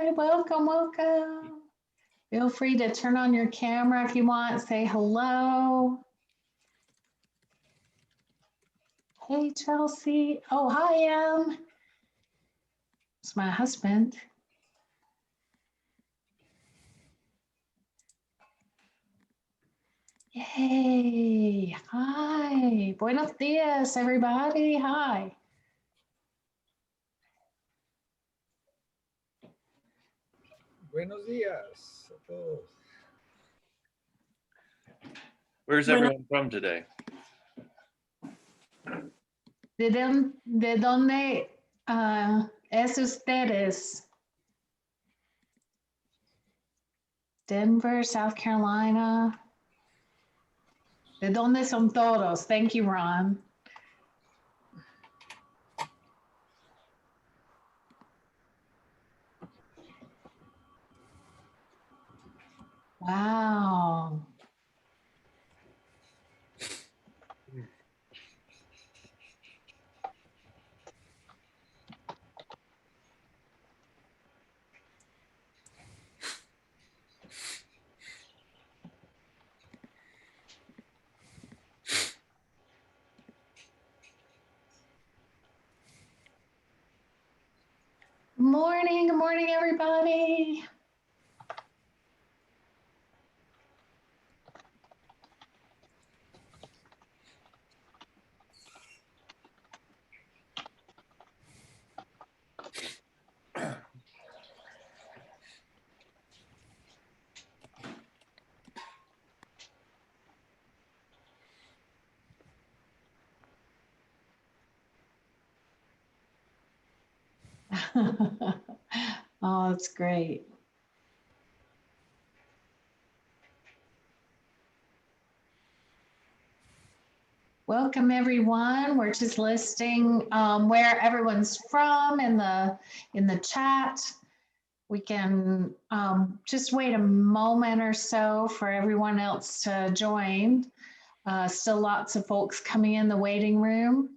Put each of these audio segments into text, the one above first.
Hi, welcome, welcome. Feel free to turn on your camera if you want, say hello. Hey, Chelsea. Oh, hi, Em. It's my husband. Yay. Hi. Buenos dias, everybody. Hi. Buenos días a todos. Where's everyone from today? ¿De dónde es ustedes? Denver, South Carolina. ¿De dónde son todos? Thank you, Ron. Wow. Good morning, everybody. Oh, that's great. Welcome, everyone. We're just listing where everyone's from in the chat. We can just wait a moment or so for everyone else to join. Still lots of folks coming in the waiting room.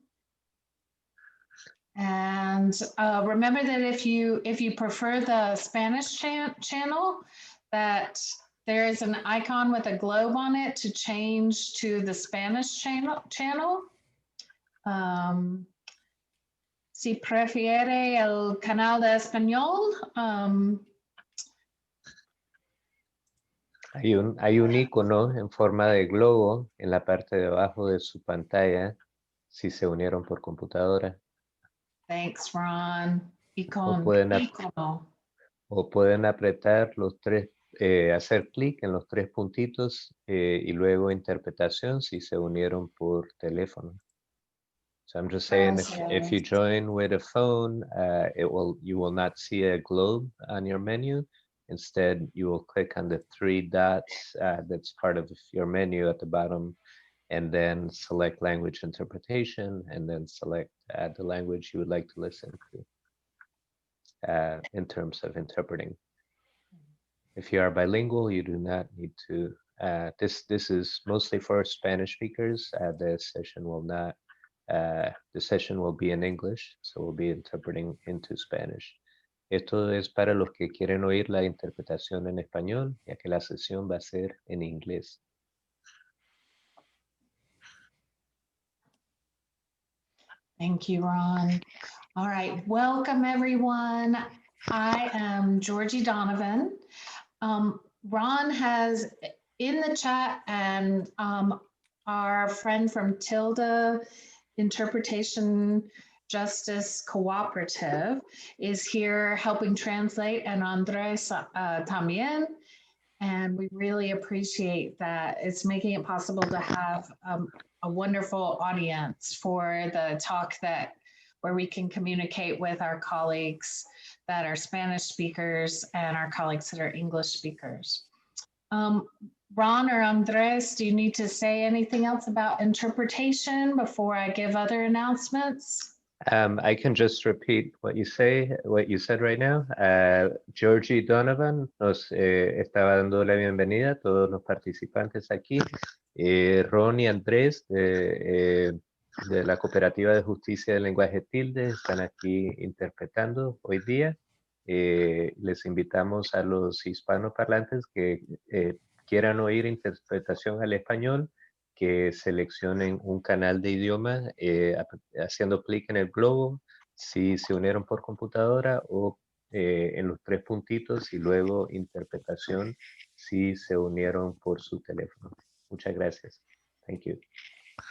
And remember that if you prefer the Spanish channel, that there is an icon with a globe on it to change to the Spanish channel. Si prefiere el canal de español. Hay un icono en forma de globo en la parte de abajo de su pantalla si se unieron por computadora. Thanks, Ron. Icono. O pueden apretar los tres, hacer clic en los tres puntitos y luego interpretación si se unieron por teléfono. So I'm just saying, if you join with a phone, you will not see a globe on your menu. Instead, you will click on the three dots that's part of your menu at the bottom, and then select language interpretation, and then select the language you would like to listen to in terms of interpreting. If you are bilingual, you do not need to. This is mostly for Spanish speakers. The session will be in English, so we'll be interpreting into Spanish. Esto es para los que quieren oír la interpretación en español, ya que la sesión va a ser en inglés. Thank you, Ron. All right, welcome everyone. I am Georgie Donovan. Ron has in the chat, and our friend from Tilda Interpretation Justice Cooperative is here helping translate, and Andres también. And we really appreciate that. It's making it possible to have a wonderful audience for the talk where we can communicate with our colleagues that are Spanish speakers and our colleagues that are English speakers. Ron or Andres, do you need to say anything else about interpretation before I give other announcements? I can just repeat what you said right now. Georgie Donovan nos estaba dando la bienvenida a todos los participantes aquí. Ron y Andrés de la Cooperativa de Justicia del Lenguaje Tilde están aquí interpretando hoy día. Les invitamos a los hispanoparlantes que quieran oír interpretación al español, que seleccionen un canal de idioma haciendo clic en el globo, si se unieron por computadora, o en los tres puntitos y luego interpretación si se unieron por su teléfono. Muchas gracias. Thank you.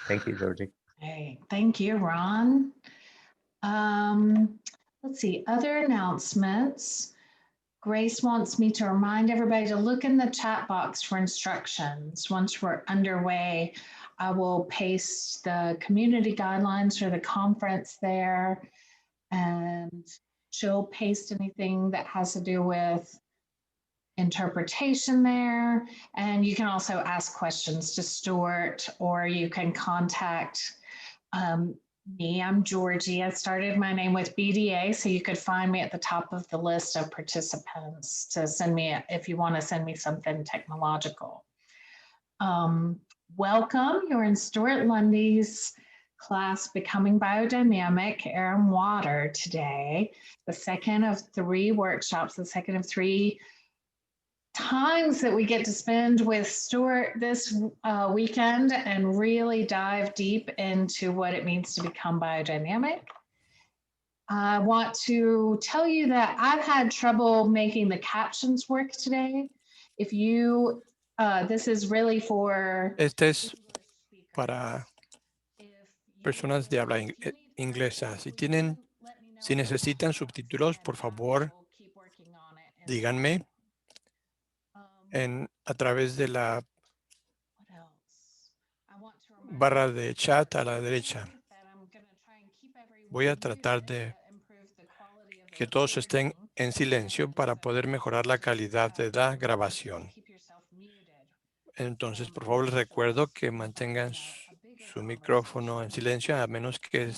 Thank you, Georgie. Hey, thank you, Ron. Let's see, other announcements. Grace wants me to remind everybody to look in the chat box for instructions. Once we're underway, I will paste the community guidelines for the conference there, and she'll paste anything that has to do with interpretation there. And you can also ask questions to Stuart, or you can contact me. I'm Georgie. I started my name with BDA, so you could find me at the top of the list of participants to send me, if you want to send me something technological. Welcome. You're in Stuart Lundy's class, Becoming Biodynamic, Air and Water today. The second of 3 workshops, the second of 3 times that we get to spend with Stuart this weekend and really dive deep into what it means to become biodynamic. I want to tell you that I've had trouble making the captions work today. If you, this is really for Este es para personas de habla inglesa. Si necesitan subtítulos, por favor, díganme a través de la barra de chat a la derecha. Voy a tratar de que todos estén en silencio para poder mejorar la calidad de la grabación. Entonces, por favor, les recuerdo que mantengan su micrófono en silencio, a menos que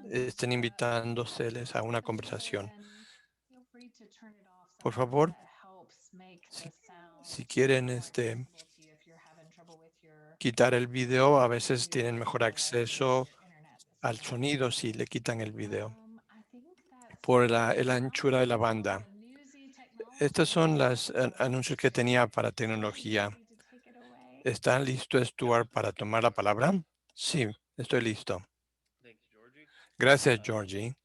estén invitándoseles a una conversación. Por favor, si quieren quitar el video, a veces tienen mejor acceso al sonido si le quitan el video por la anchura de la banda. Estos son los anuncios que tenía para tecnología. ¿Está listo, Stuart, para tomar la palabra? Sí, estoy listo. Gracias, Georgie.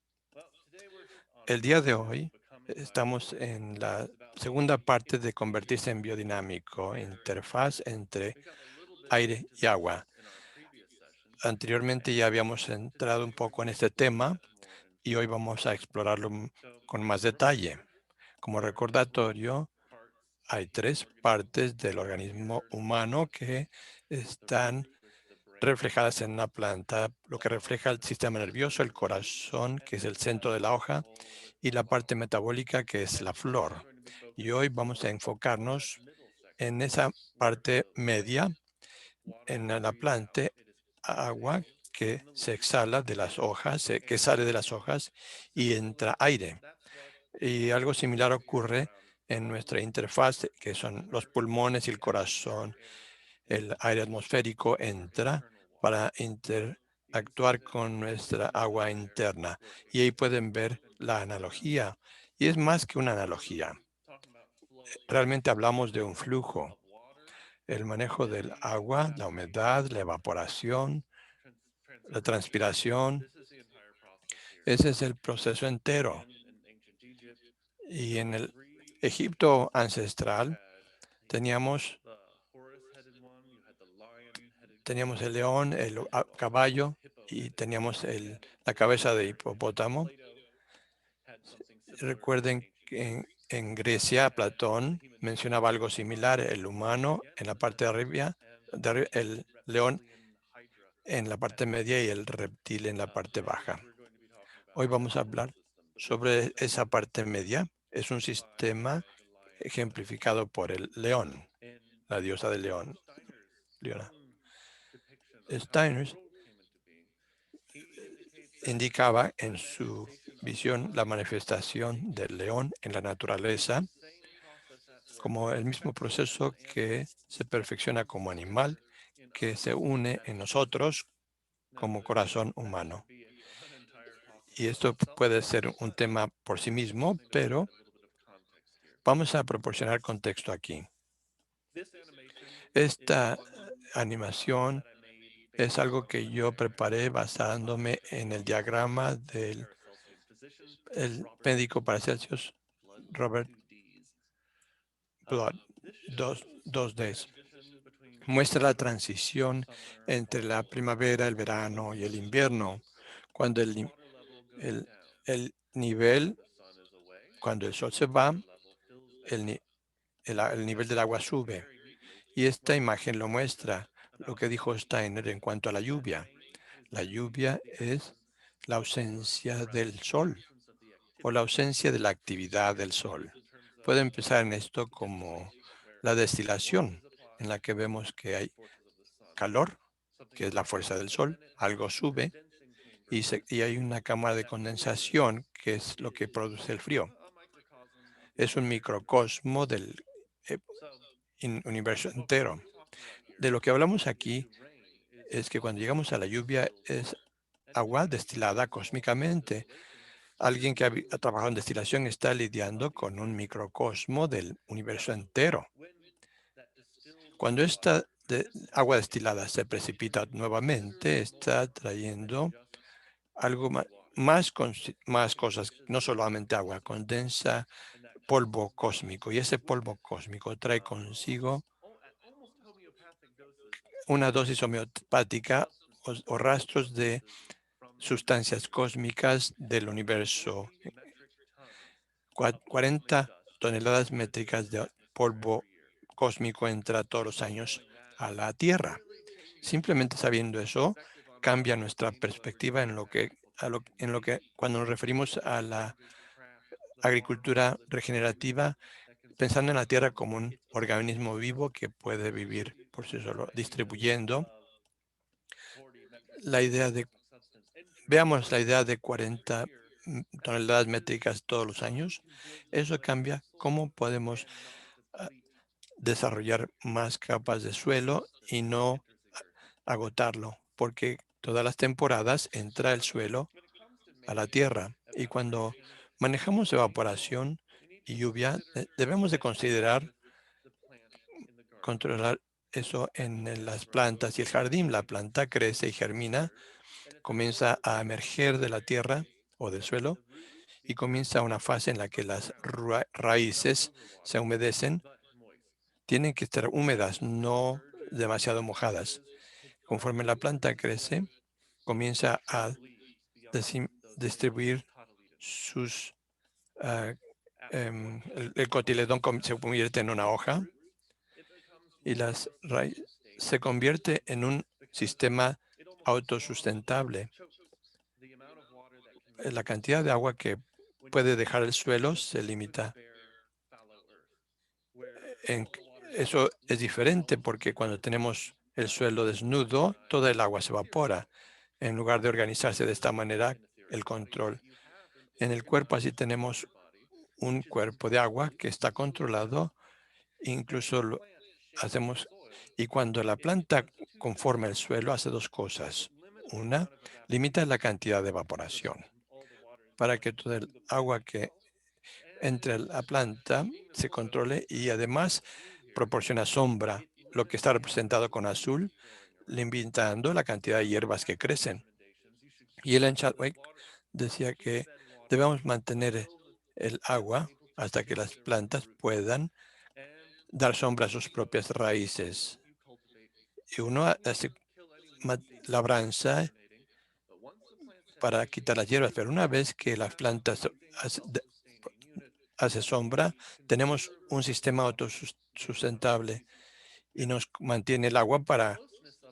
El día de hoy estamos en la segunda parte de convertirse en biodinámico, interfaz entre aire y agua. Anteriormente ya habíamos entrado un poco en este tema y hoy vamos a explorarlo con más detalle. Como recordatorio, hay 3 partes del organismo humano que están reflejadas en una planta, lo que refleja el sistema nervioso, el corazón, que es el centro de la hoja, y la parte metabólica, que es la flor. Y hoy vamos a enfocarnos en esa parte media, en la planta, agua que se exhala de las hojas, que sale de las hojas y entra aire. Y algo similar ocurre en nuestra interfaz, que son los pulmones y el corazón. El aire atmosférico entra para interactuar con nuestra agua interna. Y ahí pueden ver la analogía. Y es más que una analogía. Realmente hablamos de un flujo. El manejo del agua, la humedad, la evaporación, la transpiración. Ese es el proceso entero. Y en el Egipto ancestral teníamos el león, el caballo y teníamos la cabeza de hipopótamo. Recuerden que en Grecia, Platón mencionaba algo similar, el humano en la parte de arriba, el león en la parte media y el reptil en la parte baja. Hoy vamos a hablar sobre esa parte media. Es un sistema ejemplificado por el león, la diosa del león, Leona. Steiner indicaba en su visión la manifestación del león en la naturaleza como el mismo proceso que se perfecciona como animal, que se une en nosotros como corazón humano. Y esto puede ser un tema por sí mismo, pero Vamos a proporcionar contexto aquí. Esta animación es algo que yo preparé basándome en el diagrama del el médico Paracelsus, Robert Blood, 2Ds. Muestra la transición entre la primavera, el verano y el invierno, cuando el nivel, cuando el sol se va, el nivel del agua sube. Y esta imagen lo muestra, lo que dijo Steiner en cuanto a la lluvia. La lluvia es la ausencia del sol o la ausencia de la actividad del sol. Puede empezar en esto como la destilación, en la que vemos que hay calor, que es la fuerza del sol, algo sube y hay una cámara de condensación, que es lo que produce el frío. Es un microcosmo del eh, universo entero. De lo que hablamos aquí es que cuando llegamos a la lluvia es agua destilada cósmicamente. Alguien que ha trabajado en destilación está lidiando con un microcosmo del universo entero. Cuando esta agua destilada se precipita nuevamente, está trayendo algo más cosas, no solamente agua, condensa polvo cósmico, y ese polvo cósmico trae consigo una dosis homeopática o rastros de sustancias cósmicas del universo. 40 toneladas métricas de polvo cósmico entra todos los años a la Tierra. Simplemente sabiendo eso, cambia nuestra perspectiva en lo que cuando nos referimos a la agricultura regenerativa, pensando en la Tierra como un organismo vivo que puede vivir por sí solo, distribuyendo la idea de, veamos la idea de 40 toneladas métricas todos los años. Eso cambia cómo podemos desarrollar más capas de suelo y no agotarlo, porque todas las temporadas entra el suelo a la tierra. Y cuando manejamos evaporación y lluvia, debemos de controlar eso en las plantas y el jardín. La planta crece y germina, comienza a emerger de la tierra o del suelo y comienza una fase en la que las raíces se humedecen. Tienen que estar húmedas, no demasiado mojadas. Conforme la planta crece, comienza a distribuir sus... el cotiledón se convierte en una hoja y las raíces se convierte en un sistema autosustentable. La cantidad de agua que puede dejar el suelo se limita. Eso es diferente porque cuando tenemos el suelo desnudo, toda el agua se evapora. En lugar de organizarse de esta manera, el control. En el cuerpo así tenemos un cuerpo de agua que está controlado, incluso lo hacemos, y cuando la planta conforma el suelo hace dos cosas. Una, limita la cantidad de evaporación para que todo el agua que entre la planta se controle y además proporciona sombra, lo que está representado con azul, limitando la cantidad de hierbas que crecen. Y Ellen Chadwick decía que debemos mantener el agua hasta que las plantas puedan dar sombra a sus propias raíces. Y uno hace labranza para quitar las hierbas, pero una vez que las plantas hace sombra, tenemos un sistema autosustentable y nos mantiene el agua para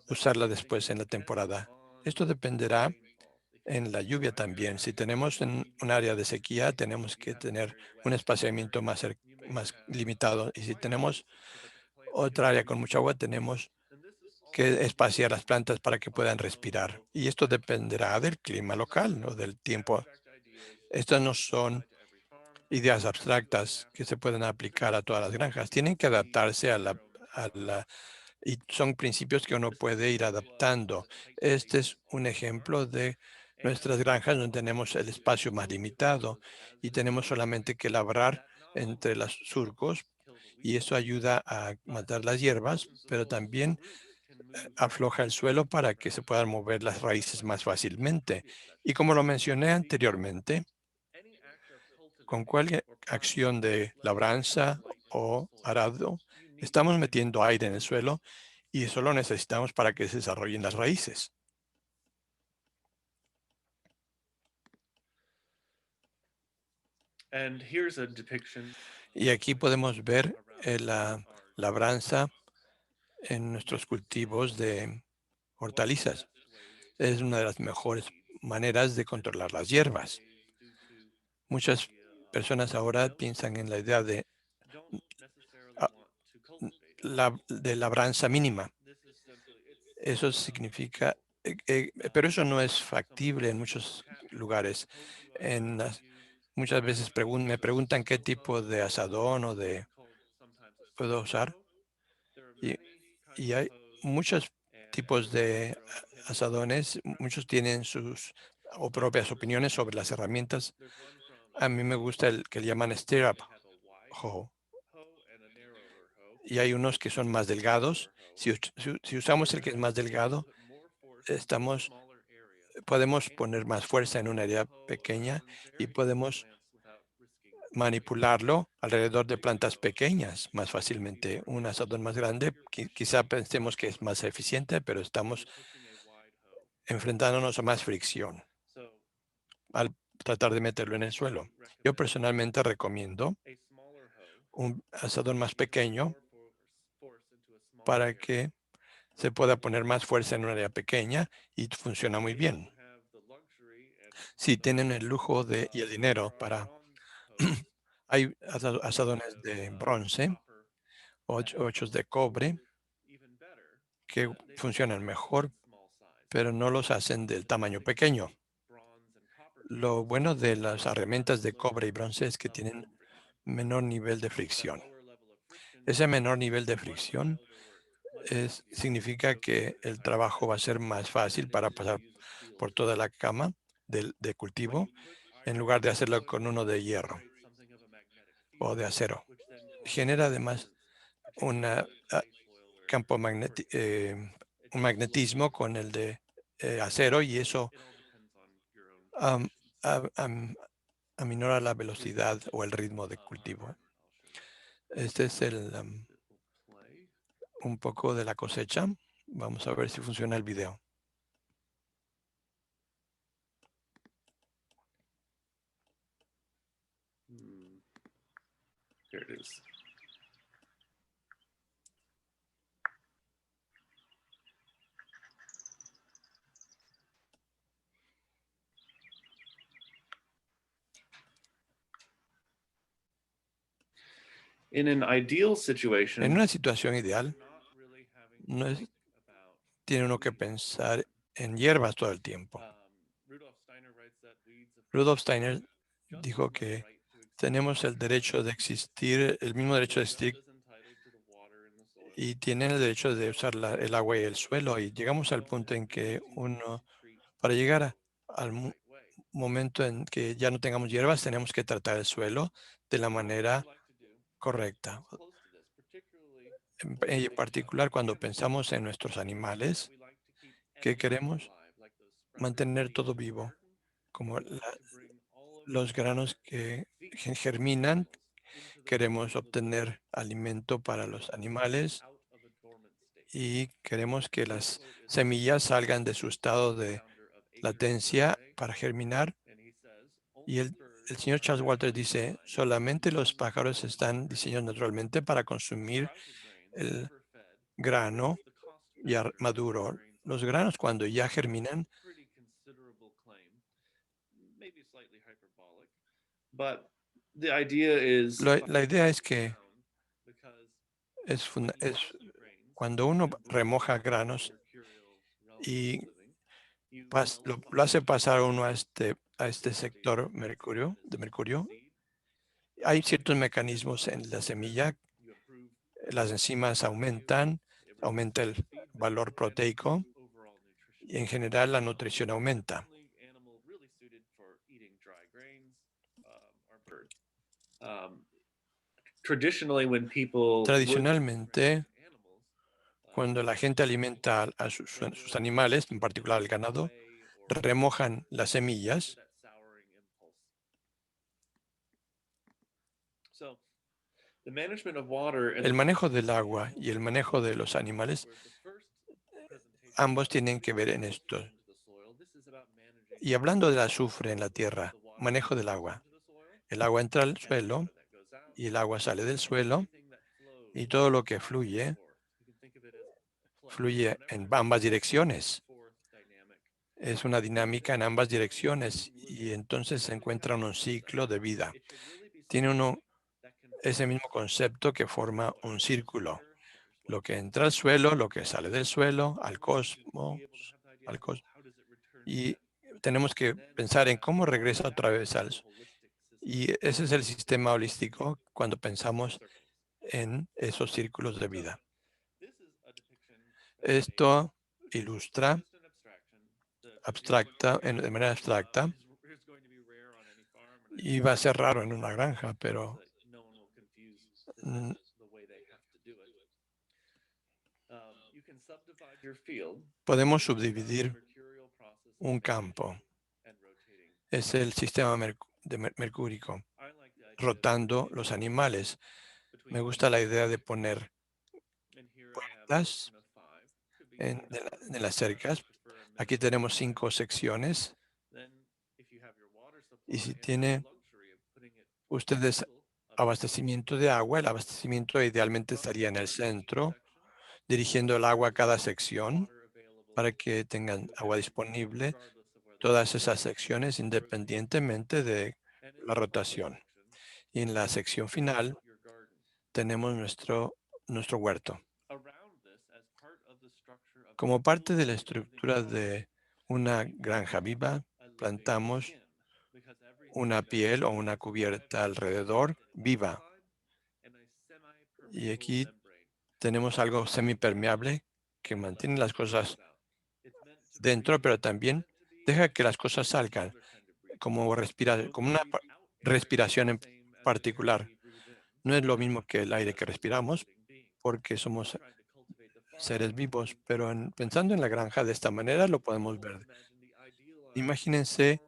usarla después en la temporada. Esto dependerá en la lluvia también. Si tenemos un área de sequía, tenemos que tener un espaciamiento más limitado. Y si tenemos otra área con mucha agua, tenemos que espaciar las plantas para que puedan respirar. Y esto dependerá del clima local, ¿no? Del tiempo. Estas no son ideas abstractas que se pueden aplicar a todas las granjas. Tienen que adaptarse y son principios que uno puede ir adaptando. Este es un ejemplo de nuestras granjas donde tenemos el espacio más limitado y tenemos solamente que labrar entre los surcos y eso ayuda a matar las hierbas, pero también afloja el suelo para que se puedan mover las raíces más fácilmente. Y como lo mencioné anteriormente, con cualquier acción de labranza o arado, estamos metiendo aire en el suelo y eso lo necesitamos para que se desarrollen las raíces. And here's a depiction Y aquí podemos ver la labranza en nuestros cultivos de hortalizas. Es una de las mejores maneras de controlar las hierbas. Muchas personas ahora piensan en la idea de, ah, de labranza mínima. Eso significa, pero eso no es factible en muchos lugares. Muchas veces me preguntan qué tipo de asadón o de puedo usar. Y, y hay muchos tipos de asadones, muchos tienen sus o propias opiniones sobre las herramientas. A mí me gusta el que le llaman stirrup hoe, y hay unos que son más delgados. Si usamos el que es más delgado, podemos poner más fuerza en un área pequeña y podemos manipularlo alrededor de plantas pequeñas más fácilmente. Un asadón más grande, quizá pensemos que es más eficiente, pero estamos enfrentándonos a más fricción al tratar de meterlo en el suelo. Yo personalmente recomiendo un asadón más pequeño para que se pueda poner más fuerza en un área pequeña y funciona muy bien. Si tienen el lujo y el dinero para... Hay asadones de bronce, ochos de cobre, que funcionan mejor, pero no los hacen del tamaño pequeño. Lo bueno de las herramientas de cobre y bronce es que tienen menor nivel de fricción. Ese menor nivel de fricción significa que el trabajo va a ser más fácil para pasar por toda la cama de cultivo en lugar de hacerlo con uno de hierro o de acero. Genera además una un magnetismo con el de acero y eso am- aminora la velocidad o el ritmo de cultivo. Este es un poco de la cosecha. Vamos a ver si funciona el video. Here it is. In an ideal situation, En una situación ideal, no tiene uno que pensar en hierbas todo el tiempo. Rudolf Steiner dijo que tenemos el derecho de existir, el mismo derecho de existir y tienen el derecho de usar el agua y el suelo. Y llegamos al punto en que para llegar al momento en que ya no tengamos hierbas, tenemos que tratar el suelo de la manera correcta. En particular, cuando pensamos en nuestros animales, que queremos mantener todo vivo, como los granos que germinan, queremos obtener alimento para los animales y queremos que las semillas salgan de su estado de latencia para germinar. Y el señor Charles Walter dice, solamente los pájaros están diseñados naturalmente para consumir el grano ya maduro. Los granos cuando ya germinan, but the idea is la idea es que es cuando uno remoja granos y lo hace pasar uno a este sector de mercurio, hay ciertos mecanismos en la semilla, las enzimas aumenta el valor proteico y en general la nutrición aumenta. traditionally when people would Tradicionalmente, animals, cuando la gente alimenta a sus animales, en particular el ganado, remojan las semillas. that souring impulse. So the management of water and El the manejo del agua y el manejo de los animales, whereas the first presentation ambos tienen que ver en esto. into the soil, this is about managing Y hablando del azufre en la tierra, manejo del agua. into the soil El agua entra al and suelo water that goes out, y el agua sale del suelo everything that flows y todo lo que back and fluye forth. You can think of it as a flow. fluye Whenever en there's ambas a direcciones. forth dynamic, Es una dinámica en ambas direcciones y entonces se encuentra en un ciclo de vida. it should really be Tiene something uno that can ese mismo concepto que forma un círculo. Lo que entra al suelo, lo que sale del suelo, al cosmos, al cos- y tenemos que pensar en cómo regresa otra vez al sol. Y ese es el sistema holístico cuando pensamos en esos círculos de vida. Esto ilustra de manera abstracta y va a ser raro en una granja, pero mm, podemos subdividir un campo. Es el sistema mercúrico, rotando los animales. Me gusta la idea de poner puertas en las cercas. Aquí tenemos 5 secciones. Y si tiene ustedes abastecimiento de agua, el abastecimiento idealmente estaría en el centro, dirigiendo el agua a cada sección para que tengan agua disponible, todas esas secciones independientemente de la rotación. Y en la sección final tenemos nuestro huerto. Como parte de la estructura de una granja viva, plantamos una piel o una cubierta alrededor viva. Y aquí tenemos algo semipermeable que mantiene las cosas dentro, pero también deja que las cosas salgan, como una respiración en particular. No es lo mismo que el aire que respiramos, porque somos seres vivos, pero pensando en la granja de esta manera lo podemos ver. Imagínense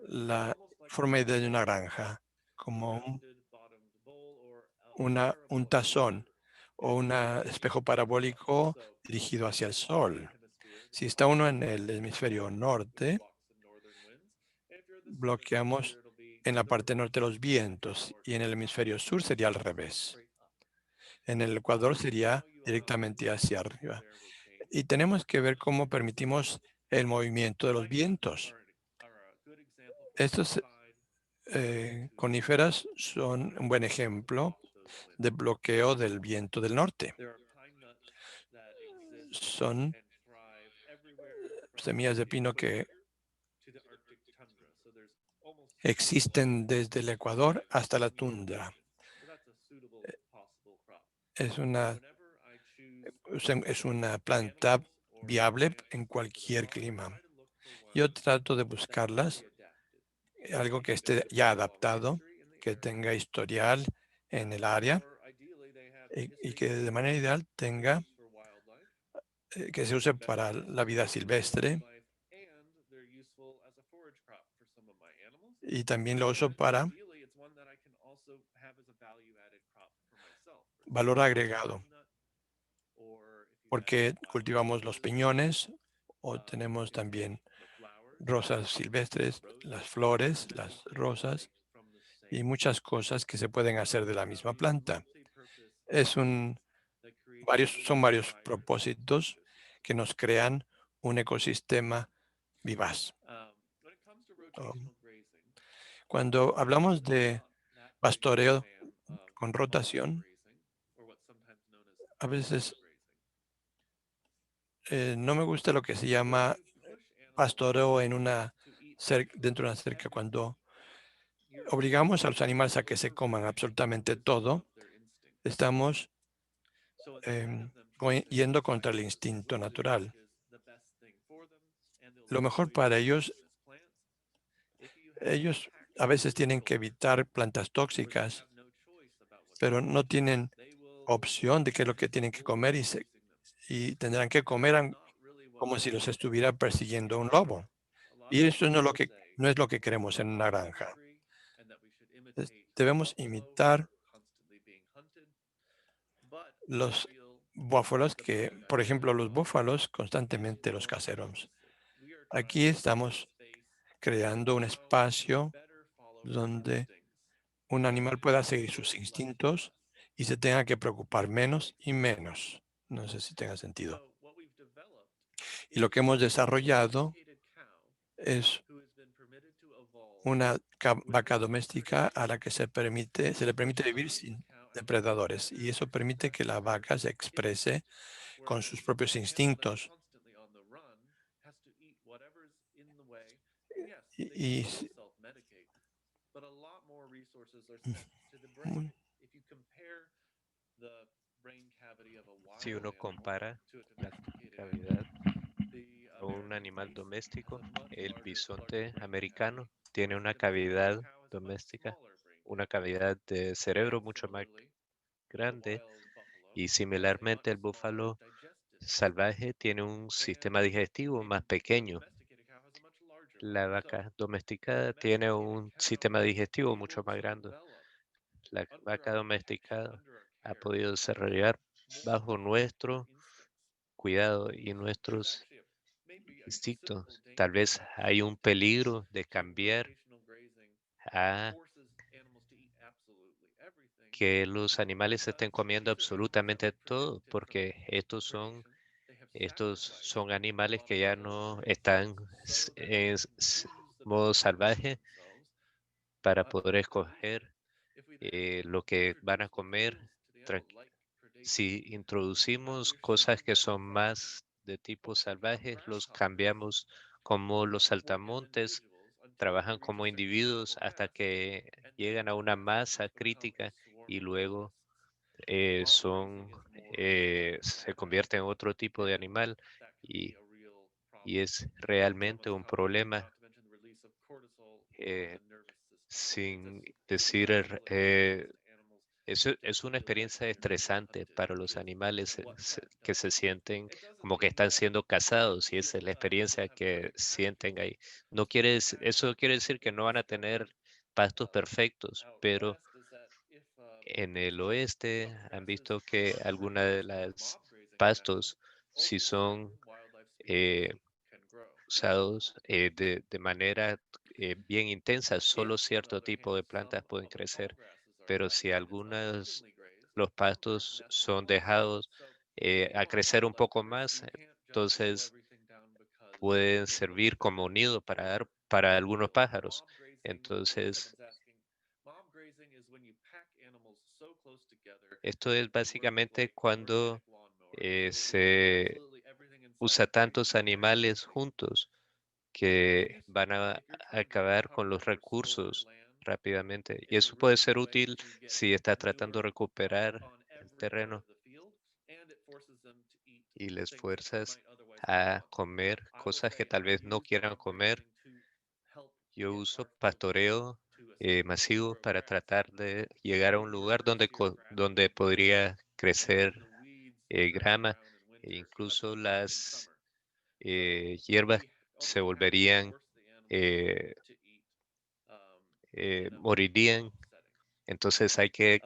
la forma ideal de una granja, como un tazón o un espejo parabólico dirigido hacia el sol. Si está uno en el hemisferio norte, bloqueamos en la parte norte los vientos y en el hemisferio sur sería al revés. En el ecuador sería directamente hacia arriba. Y tenemos que ver cómo permitimos el movimiento de los vientos. Estos coníferas son un buen ejemplo de bloqueo del viento del norte. Son semillas de pino que existen desde el Ecuador hasta la tundra. Es una planta viable en cualquier clima. Yo trato de buscarlas, algo que esté ya adaptado, que tenga historial en el área y que de manera ideal tenga que se use para la vida silvestre y también lo uso para valor agregado, porque cultivamos los piñones o tenemos también rosas silvestres, las flores, las rosas y muchas cosas que se pueden hacer de la misma planta. Son varios propósitos que nos crean un ecosistema vivaz. Cuando hablamos de pastoreo con rotación, a veces no me gusta lo que se llama pastoreo dentro de una cerca, cuando obligamos a los animales a que se coman absolutamente todo, estamos yendo contra el instinto natural. Lo mejor para ellos a veces tienen que evitar plantas tóxicas pero no tienen opción de qué es lo que tienen que comer y tendrán que comer como si los estuviera persiguiendo un lobo. Y eso no es lo que queremos en una granja. Debemos imitar los búfalos por ejemplo, los búfalos constantemente los caseros. Aquí estamos creando un espacio donde un animal pueda seguir sus instintos y se tenga que preocupar menos y menos. No sé si tenga sentido. Y lo que hemos desarrollado es una vaca doméstica a la que se le permite vivir sin depredadores y eso permite que la vaca se exprese con sus propios instintos. Y muy- Si uno compara la cavidad a un animal doméstico, el bisonte americano tiene una cavidad doméstica, una cavidad de cerebro mucho más grande y similarmente el búfalo salvaje tiene un sistema digestivo más pequeño. La vaca domesticada tiene un sistema digestivo mucho más grande. La vaca domesticada ha podido desarrollar bajo nuestro cuidado y nuestros instintos. Tal vez hay un peligro de cambiar a que los animales estén comiendo absolutamente todo, porque estos son animales que ya no están en modo salvaje para poder escoger lo que van a comer. Si introducimos cosas que son más de tipo salvaje, los cambiamos como los saltamontes, trabajan como individuos hasta que llegan a una masa crítica y luego se convierten en otro tipo de animal y, y es realmente un problema. eh, Sin decir, eso es una experiencia estresante para los animales que se sienten como que están siendo cazados y esa es la experiencia que sienten ahí. Eso quiere decir que no van a tener pastos perfectos, pero en el oeste han visto que algunas de las pastos, si son eh, usados de manera bien intensa, solo cierto tipo de plantas pueden crecer, pero si los pastos son dejados a crecer un poco más, entonces pueden servir como nido para algunos pájaros. Entonces, esto es básicamente cuando se usa tantos animales juntos que van a acabar con los recursos rápidamente. Y eso puede ser útil si está tratando de recuperar el terreno y les fuerzas a comer cosas que tal vez no quieran comer. Yo uso pastoreo masivo para tratar de llegar a un lugar donde podría crecer grama e incluso las hierbas se volverían eh, morirían. Entonces hay que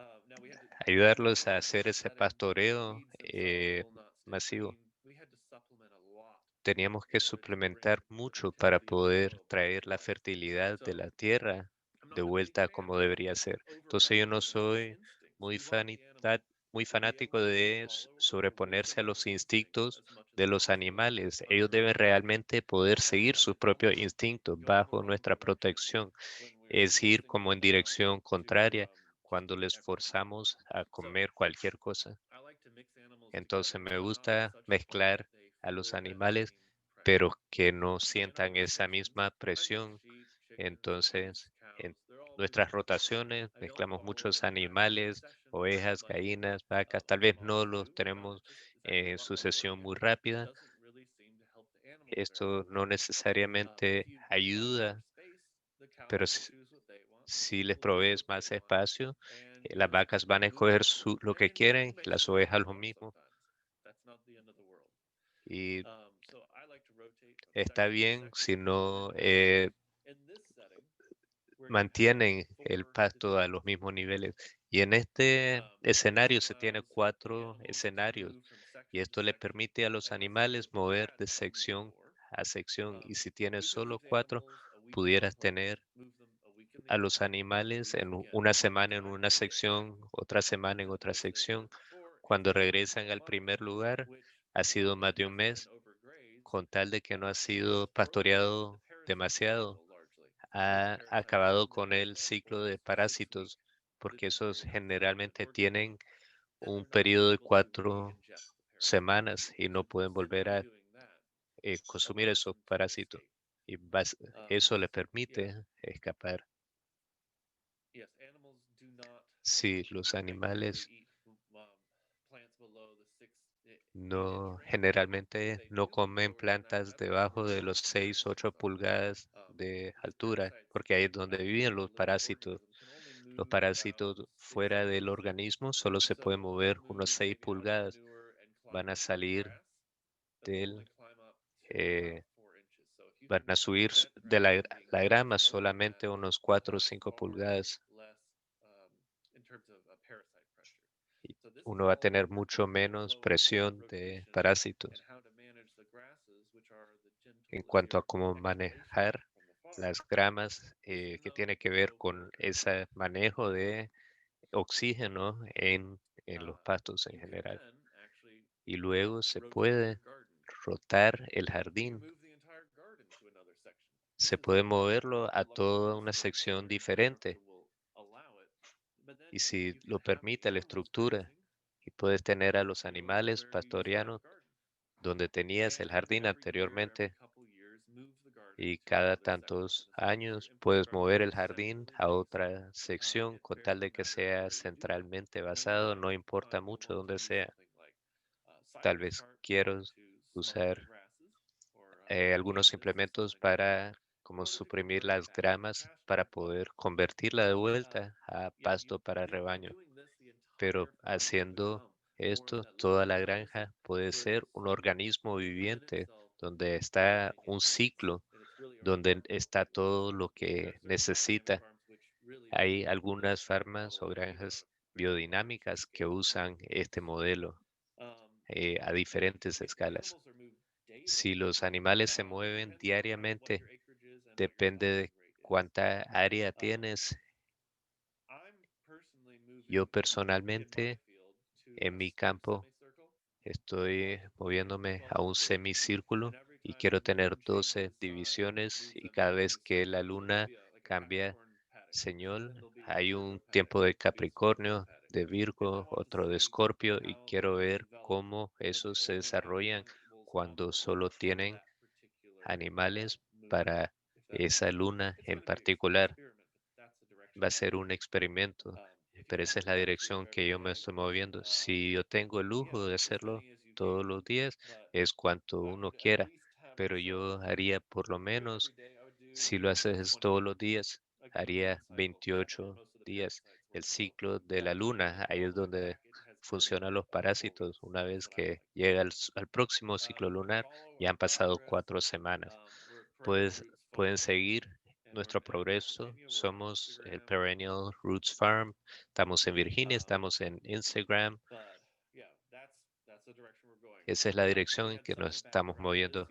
ayudarlos a hacer ese pastoreo masivo. Teníamos que suplementar mucho para poder traer la fertilidad de la tierra de vuelta como debería ser. Entonces yo no soy muy muy fanático de sobreponerse a los instintos de los animales. Ellos deben realmente poder seguir sus propios instintos bajo nuestra protección, es ir como en dirección contraria cuando les forzamos a comer cualquier cosa. Entonces me gusta mezclar a los animales, pero que no sientan esa misma presión. Entonces, en nuestras rotaciones mezclamos muchos animales, ovejas, gallinas, vacas. Tal vez no los tenemos en sucesión muy rápida. Esto no necesariamente ayuda, pero Si les provees más espacio, las vacas van a escoger lo que quieren, las ovejas lo mismo. Y está bien si no mantienen el pasto a los mismos niveles. Y en este escenario se tiene 4 escenarios y esto le permite a los animales mover de sección a sección. Y si tienes solo 4, pudieras tener a los animales en una semana en una sección, otra semana en otra sección. Cuando regresan al primer lugar, ha sido más de un mes, con tal de que no ha sido pastoreado demasiado. Ha acabado con el ciclo de parásitos, porque esos generalmente tienen un periodo de 4 semanas y no pueden volver a consumir esos parásitos. Y eso le permite escapar. Si los animales no generalmente no comen plantas debajo de los 6, 8 pulgadas de altura, porque ahí es donde viven los parásitos. Los parásitos fuera del organismo solo se pueden mover unos 6 pulgadas. Van a salir del, eh, van a subir de la grama solamente unos 4 o 5 pulgadas. Y uno va a tener mucho menos presión de parásitos. En cuanto a cómo manejar las gramas, que tiene que ver con ese manejo de oxígeno en los pastos en general. Y luego se puede rotar el jardín. Se puede moverlo a toda una sección diferente. Y si lo permite la estructura, y puedes tener a los animales pastoreanos donde tenías el jardín anteriormente, y cada tantos años puedes mover el jardín a otra sección con tal de que sea centralmente basado, no importa mucho dónde sea. Tal vez quiero usar algunos implementos para como suprimir las gramas para poder convertirla de vuelta a pasto para rebaño. Pero haciendo esto, toda la granja puede ser un organismo viviente donde está un ciclo, donde está todo lo que necesita. Hay algunas farmas o granjas biodinámicas que usan este modelo a diferentes escalas. Si los animales se mueven diariamente, depende de cuánta área tienes. Yo personalmente, en mi campo, estoy moviéndome a un semicírculo y quiero tener 12 divisiones y cada vez que la luna cambia señal, hay un tiempo de Capricornio, de Virgo, otro de Escorpio y quiero ver cómo esos se desarrollan cuando solo tienen animales para esa luna en particular. Va a ser un experimento, pero esa es la dirección que yo me estoy moviendo. Si yo tengo el lujo de hacerlo todos los días, es cuanto uno quiera, pero yo haría por lo menos, si lo haces todos los días, haría 28 días. El ciclo de la luna, ahí es donde funcionan los parásitos. Una vez que llega al próximo ciclo lunar, ya han pasado 4 semanas. Pueden seguir nuestro progreso. Somos el Perennial Roots Farm. Estamos en Virginia, estamos en Instagram. Esa es la dirección en que nos estamos moviendo.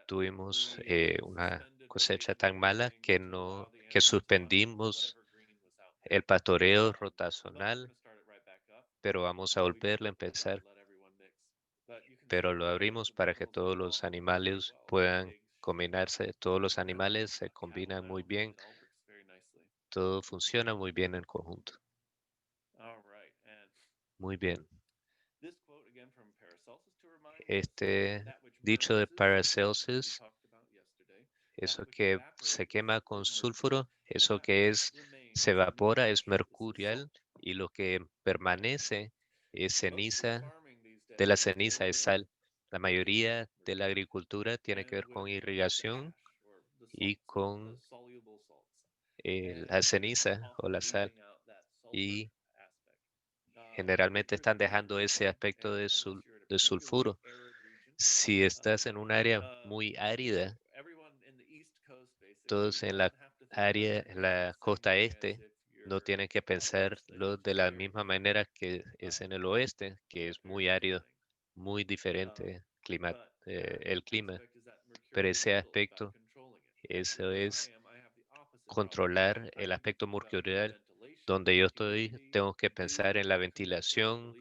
Tuvimos una cosecha tan mala que suspendimos el pastoreo rotacional, pero vamos a volver a empezar. Pero lo abrimos para que todos los animales puedan combinarse. Todos los animales se combinan muy bien. Todo funciona muy bien en conjunto. Muy bien. Este dicho de Paracelsus, eso que se quema con sulfuro, eso que se evapora es mercurial y lo que permanece es ceniza, de la ceniza es sal. La mayoría de la agricultura tiene que ver con irrigación y con la ceniza o la sal y generalmente están dejando ese aspecto de sulfuro. Si estás en un área muy árida, todos en la área, en la costa este, no tienen que pensarlo de la misma manera que es en el oeste, que es muy árido, muy diferente el clima. Pero ese aspecto, eso es controlar el aspecto mercurial. Donde yo estoy, tengo que pensar en la ventilación,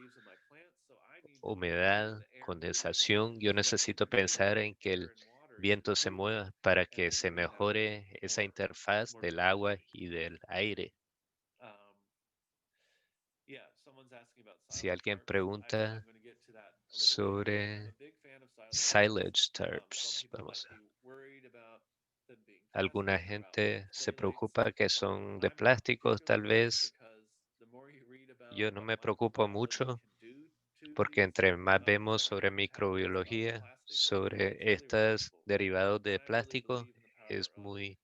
humedad, condensación. Yo necesito pensar en que el viento se mueva para que se mejore esa interfaz del agua y del aire. Si alguien pregunta sobre silage tarps, alguna gente se preocupa que son de plásticos, tal vez. Yo no me preocupo mucho porque entre más vemos sobre microbiología, sobre estos derivados de plástico, es muy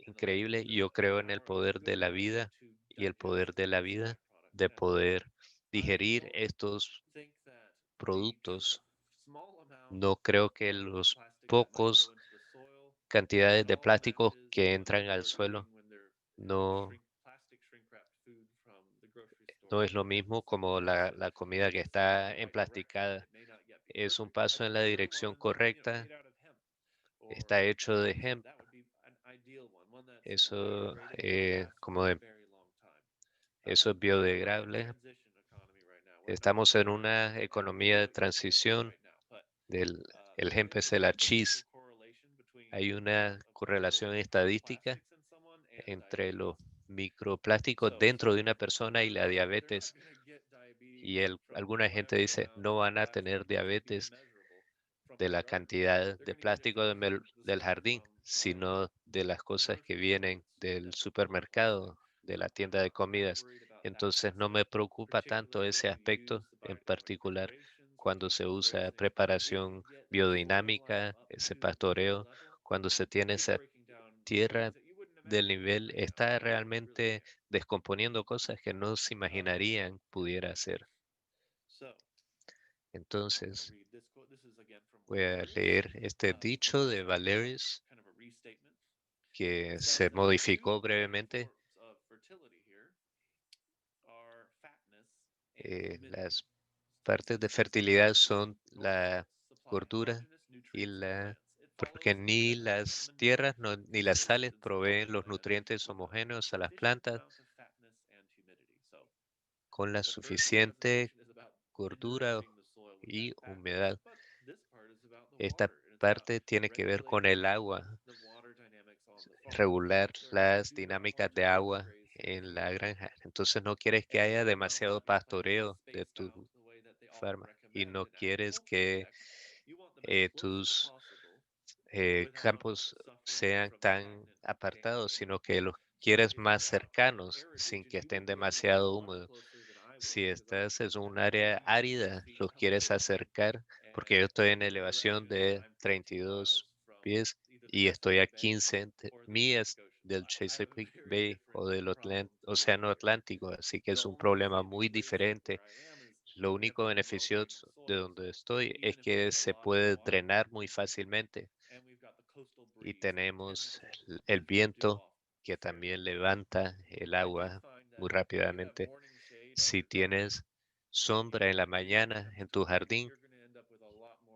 increíble. Yo creo en el poder de la vida y el poder de la vida de poder digerir estos productos. No creo que los pocos cantidades de plásticos que entran al suelo no, no es lo mismo como la comida que está emplasticada. Es un paso en la dirección correcta. Está hecho de hemp. Eso, eso es biodegradable. Estamos en una economía de transición del el hemp es el hachís. Hay una correlación estadística entre los microplásticos dentro de una persona y la diabetes. Y alguna gente dice, no van a tener diabetes de la cantidad de plástico del jardín, sino de las cosas que vienen del supermercado, de la tienda de comidas. Entonces no me preocupa tanto ese aspecto en particular cuando se usa preparación biodinámica, ese pastoreo, cuando se tiene esa tierra del nivel, está realmente descomponiendo cosas que no se imaginarían pudiera hacer. Entonces, voy a leer este dicho de Valerius que se modificó brevemente. Las partes de fertilidad son la gordura y porque ni las tierras ni las sales proveen los nutrientes homogéneos a las plantas con la suficiente gordura y humedad. Esta parte tiene que ver con el agua, regular las dinámicas de agua en la granja. Entonces no quieres que haya demasiado pastoreo de tu farma y no quieres que tus campos sean tan apartados, sino que los quieres más cercanos sin que estén demasiado húmedos. Si estás en un área árida, los quieres acercar, porque yo estoy en elevación de 32 pies y estoy a 15 millas del Chesapeake Bay o del Océano Atlántico, así que es un problema muy diferente. Lo único beneficioso de donde estoy es que se puede drenar muy fácilmente y tenemos el viento que también levanta el agua muy rápidamente. Si tienes sombra en la mañana en tu jardín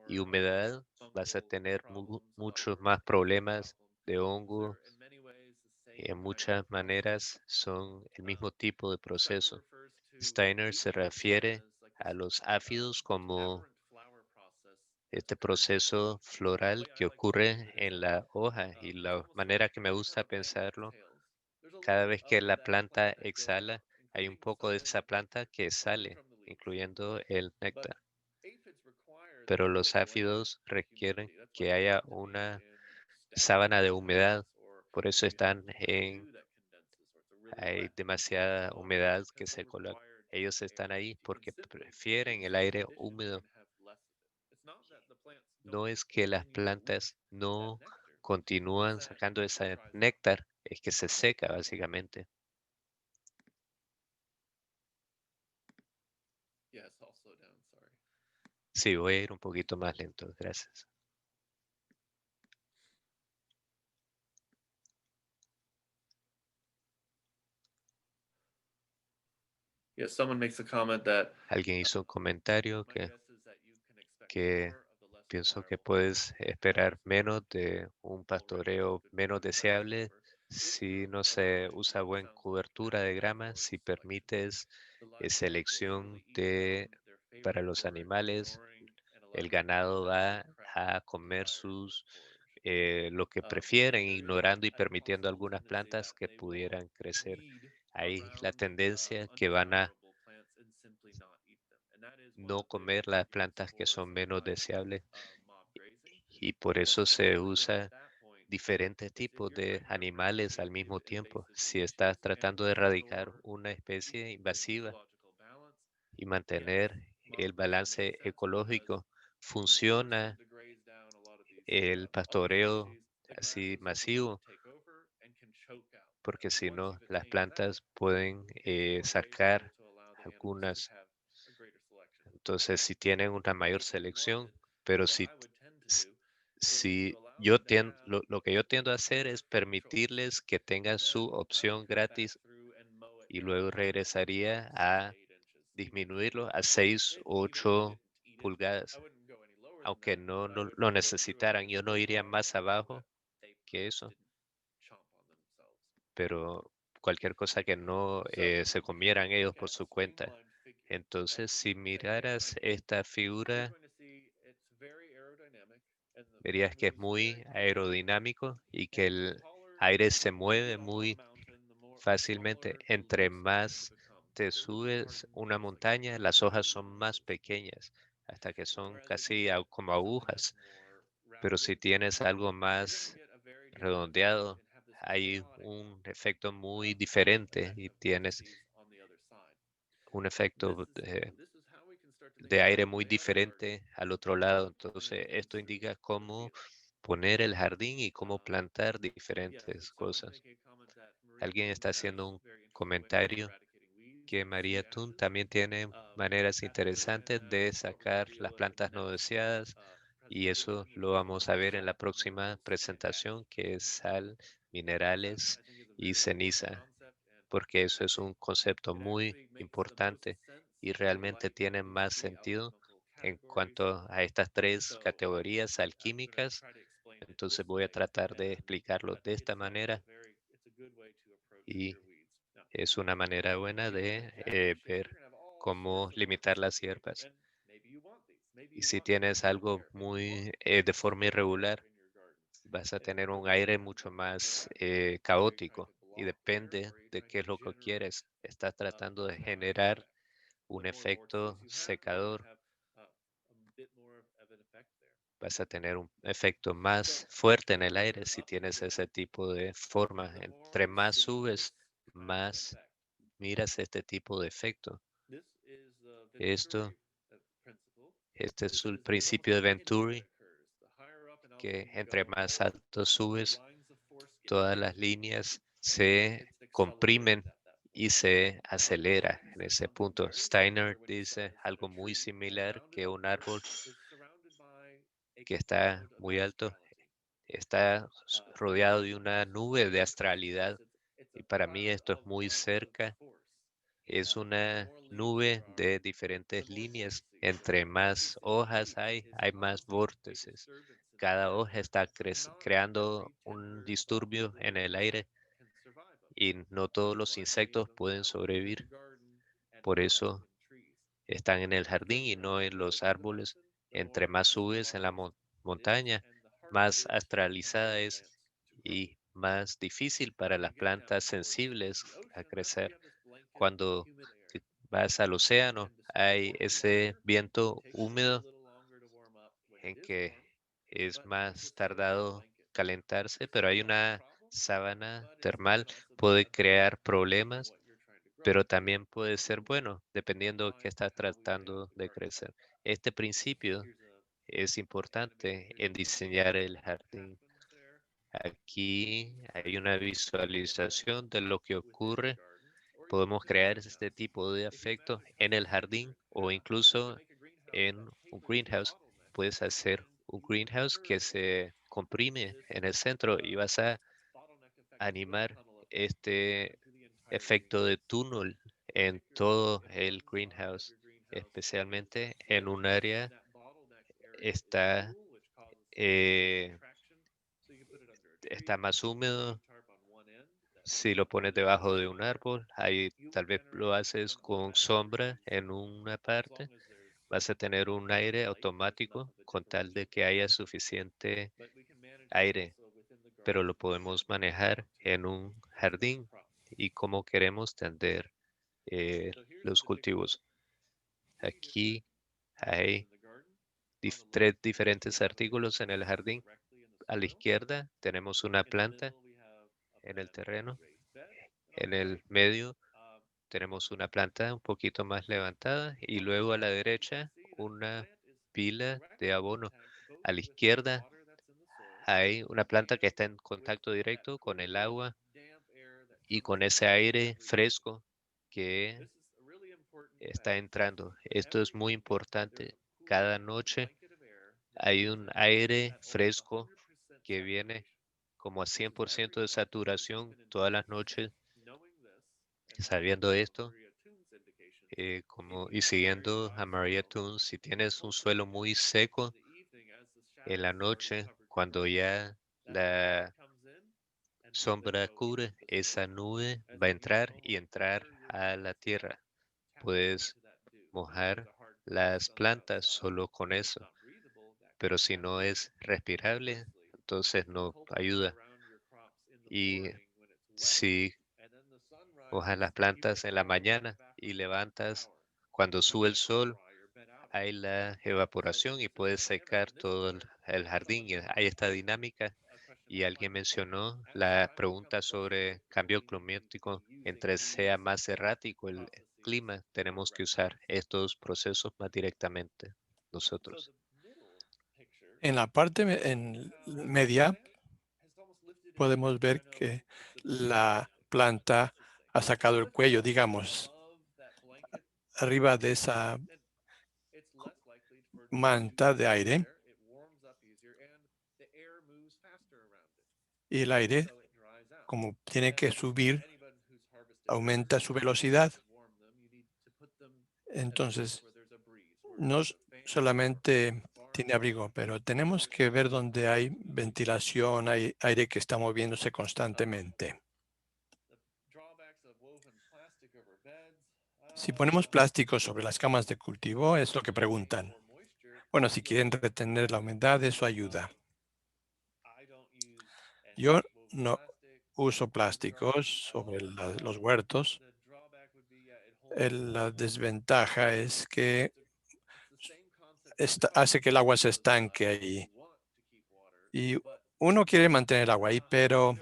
y humedad, vas a tener muchos más problemas de hongo y en muchas maneras son el mismo tipo de proceso. Steiner se refiere a los áfidos como este proceso floral que ocurre en la hoja y la manera que me gusta pensarlo, cada vez que la planta exhala, hay un poco de esa planta que sale, incluyendo el néctar. Pero los áfidos requieren que haya una sábana de humedad, por eso hay demasiada humedad que se coloca. Ellos están ahí porque prefieren el aire húmedo. No es que las plantas no continúan sacando ese néctar, es que se seca básicamente. Yes, I'll slow down. Sorry. Sí, voy a ir un poquito más lento, gracias. Yeah, someone makes a comment that Alguien hizo un comentario my que, guess is that you can expect que more of the less pienso que desirable puedes plants esperar menos de un pastoreo already menos affected by this deseable maneuver. If si no the se allowing usa buena sounds like cobertura de grama, mandatory si selection, permites the livestock will selección slowly eat down their para favorite los forage, animales. ignoring and El allowing ganado va essentially a crappy comer desired sus forage. lo que There prefieren, is ignorando y a permitiendo possible algunas tendency plantas that que they will pudieran crecer. weed Hay la around tendencia que van a undesirable plants and simply not eat them. And that is one no of the comer las ingredients plantas que for son menos surviving deseables mob grazing. y por What eso you se want to know at usa that point diferentes is if tipos you're de trying to animales al eradicate mismo tiempo. invasive Si estás species and tratando de erradicar restore una especie ecological invasiva balance, y yes, mantener mob el grazing makes balance sense because ecológico, if you force them funciona to graze down a lot of these el other pastoreo species, the así grasses will begin to masivo, take over and can choke out. porque And si once no, you've las attained that, plantas pueden it's more grazeable sacar to allow the animals to algunas. have a greater selection. Entonces, si tienen una mayor If you selección, wanted, pero what si, I would tend to s- do is to si allow yo them to have lo que yo tiendo a hacer their es fair choice. permitirles que tengan And then su I would opción come back gratis through and mow it y down luego from regresaría 6 to a 8 inches. disminuirlo a 6 If, u even if they 8 didn't eat it, I pulgadas, wouldn't go any lower than aunque that, no, but I no would lo go through and necesitaran. Yo no iría mow más so that abajo they que eso, didn't chomp on themselves. pero cualquier cosa que no So se if you comieran ellos look por at a su cuenta. streamlined figure, Entonces, si say here miraras behind me, esta you're figura, going to see it's very aerodynamic and the air verías que es moves very muy comfortably. aerodinámico y que And the el taller aire se you mueve get up on a muy mountain, the fácilmente. smaller, the Entre looser they tend to más become te because of the subes hardened una base, like a montaña, las hojas son más roots. pequeñas, hasta que son Whereas if you casi get como something that's agujas. more Pero si rounded, tienes algo you're going to más get a very different effect redondeado, and have this hay chaotic un efecto muy diferente effect y of tienes vortices on the other side. un efecto This is how we can start to make de a aire better muy plan our garden diferente al otro lado. and Entonces, avoid esto certain indica cómo mosquitoes. poner el jardín y cómo plantar Yes, and diferentes someone's cosas. making a comment that Maria Alguien Thun está has haciendo un very interesting ways of comentario eradicating weeds que and María sweet Tun ashes. también tiene maneras That's what we're going to interesantes have de what we're going to sacar las deal with in the plantas no next deseadas y eso presentation, which lo is vamos a ver en la salt, próxima minerals, and ash. presentación, que es sal, Salt, minerales I think, is a y very important ceniza, concept, and porque eso es un concepto it muy actually makes the most importante sense y for realmente like tiene these más three sentido alchemical en categories. cuanto a estas tres So categorías I'm going to alquímicas. try to explain it Entonces this voy a way, tratar de and explicarlo I de think esta manera it's a good way to approach y your weeds. Now, es una manera buena even in de a cactus shape, ver you're going to have all cómo sorts of limitar plants, las hierbas. and maybe you want these, maybe Y you si want the tienes clear algo air, maybe you want muy de the forma sterile air irregular, in your garden. vas a And tener un depending aire on mucho what you're más after, are you trying caótico to y block air depende or are you de trying qué to es lo que generate quieres. Estás tratando de more generar effect? The un more vortices efecto you have, you're going to secador, have a bit more of an effect there. vas a tener un efecto So más fuerte en the el aire higher si up you tienes get, ese tipo de forma. the more Entre you más see this subes, kind of an más effect. miras este tipo de efecto. This is the Esto, Venturi principle, este es which el is there's almost principio de a pinning that Venturi, occurs. The higher up in que altitude you entre go, más all alto of the subes, lines of force get todas las tighter, líneas and se it's accelerated comprimen at that y point. se Steiner acelera en says ese something punto. very Steiner similar when he dice says that a algo muy tree, while similar rounded que un upward, árbol is surrounded by a que está cloud of muy alto astrality. está And rodeado this de is una nube de very close. astralidad It's y a para mí cloud esto es of muy lines of cerca. force. Es The una more leaves nube there are, de the diferentes more líneas. vortices. So Entre every más vortice in the hojas leaf is hay más causing a vórtices. disturbance in the Cada air hoja está that not creando every un tender, soft disturbio little en el insect aire can survive them. y no todos That's los why many of insectos them pueden found in sobrevivir. your garden and Por not eso in trees. están en el The jardín y further up no you en go los into the árboles. mountain, the Entre more más subes en la astralized it is montaña, and the harder it más is for astralizada sensitive es plants to grow. y más difícil para When you las get down plantas towards sensibles the a ocean, that's where you crecer. have this blanket of Cuando humid air. vas al Things océano, tend to stay hay warm in the ese winter. viento It takes trees a húmedo little longer to warm up when it en is que warm, es but there's más this thing called a tardado blanket. calentarse, This pero hay solves the una problem, sábana but it termal, can also be puede bad crear for problemas, what you're trying to grow. pero también puede ser bueno, Keep in dependiendo de qué mind estás how we lay out tratando the de garden. crecer. Este principio Here's a es animated. importante Here's en a close-up diseñar of el what jardín. happens there. Aquí hay una visualización de lo que ocurre. Podemos crear este tipo de efecto en el jardín o incluso en un greenhouse. Puedes hacer un greenhouse que se comprime en el centro y vas a animar este efecto de túnel en todo el greenhouse, especialmente en un área está, eh, está más húmedo. Si lo pones debajo de un árbol, ahí tal vez lo haces con sombra en una parte, vas a tener un aire automático con tal de que haya suficiente aire, pero lo podemos manejar en un jardín y como queremos tender los cultivos. Aquí hay tres diferentes artículos en el jardín. A la izquierda tenemos una planta en el terreno. En el medio tenemos una planta un poquito más levantada y luego a la derecha una pila de abono. A la izquierda hay una planta que está en contacto directo con el agua y con ese aire fresco que está entrando. Esto es muy importante. Cada noche hay un aire fresco que viene como a 100% de saturación todas las noches. Sabiendo esto, y siguiendo a Maria Toons, si tienes un suelo muy seco en la noche, cuando ya la sombra cubre, esa nube va a entrar a la tierra. Puedes mojar las plantas solo con eso, pero si no es respirable, entonces no ayuda. Y si mojas las plantas en la mañana y levantas cuando sube el sol, hay la evaporación y puede secar todo el jardín. Y hay esta dinámica. Y alguien mencionó la pregunta sobre cambio climático. Entre sea más errático el clima, tenemos que usar estos procesos más directamente nosotros. En la parte media podemos ver que la planta ha sacado el cuello, digamos, arriba de esa manta de aire, y el aire, como tiene que subir, aumenta su velocidad. Entonces, no solamente tiene abrigo, pero tenemos que ver donde hay ventilación, hay aire que está moviéndose constantemente. Si ponemos plástico sobre las camas de cultivo, es lo que preguntan. Bueno, si quieren retener la humedad, eso ayuda. Yo no uso plásticos sobre los huertos. La desventaja es que hace que el agua se estanque ahí. Y uno quiere mantener el agua ahí, pero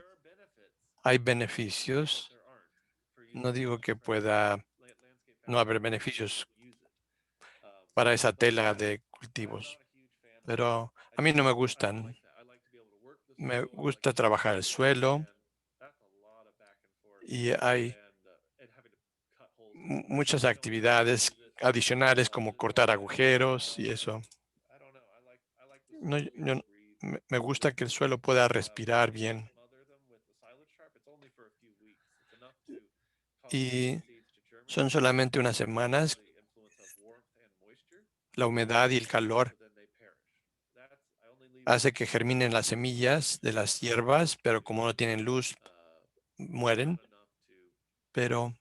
hay beneficios. No digo que pueda no haber beneficios para esa tela de cultivos, pero a mí no me gustan. Me gusta trabajar el suelo y hay muchas actividades adicionales como cortar agujeros y eso. No, me gusta que el suelo pueda respirar bien. Y son solamente unas semanas. La humedad y el calor hace que germinen las semillas de las hierbas, pero como no tienen luz, mueren. Pero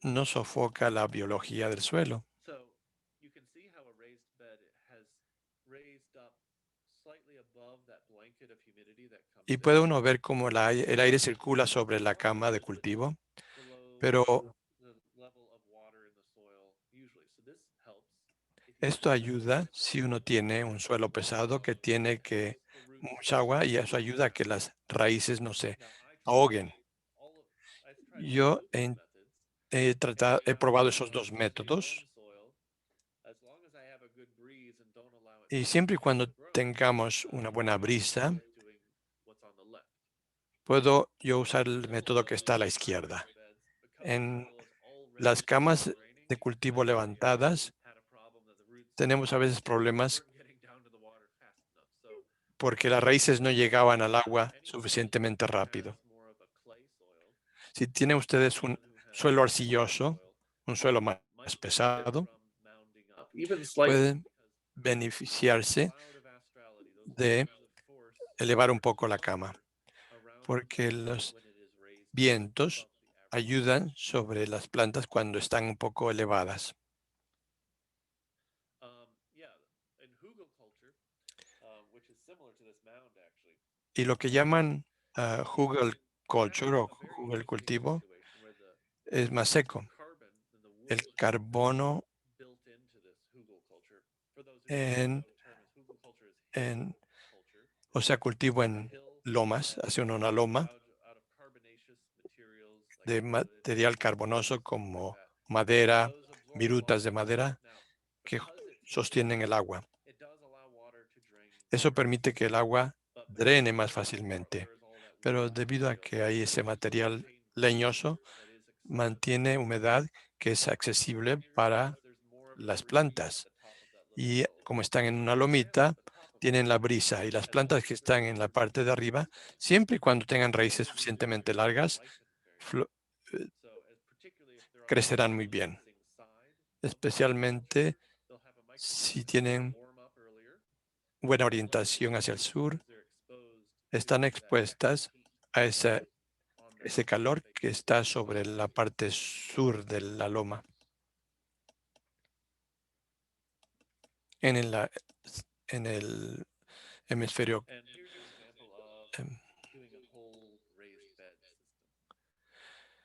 no sofoca la biología del suelo. Y puede uno ver cómo el aire circula sobre la cama de cultivo, pero esto ayuda si uno tiene un suelo pesado que tiene que mucha agua y eso ayuda a que las raíces no se ahoguen. Yo he probado esos dos métodos Y siempre y cuando tengamos una buena brisa, puedo yo usar el método que está a la izquierda. En las camas de cultivo levantadas, tenemos a veces problemas porque las raíces no llegaban al agua suficientemente rápido. Si tienen ustedes un suelo arcilloso, un suelo más pesado, pueden beneficiarse de elevar un poco la cama, porque los vientos ayudan sobre las plantas cuando están un poco elevadas. Y lo que llaman Hugel culture o Hugel cultivo es más seco. El carbono o sea, cultivo en lomas, hace una loma de material carbonoso como madera, virutas de madera que sostienen el agua. Eso permite que el agua drene más fácilmente, pero debido a que hay ese material leñoso, mantiene humedad que es accesible para las plantas. Y como están en una lomita, tienen la brisa, y las plantas que están en la parte de arriba, siempre y cuando tengan raíces suficientemente largas, eh, crecerán muy bien, especialmente si tienen buena orientación hacia el sur, están expuestas a ese calor que está sobre la parte sur de la loma. En el hemisferio.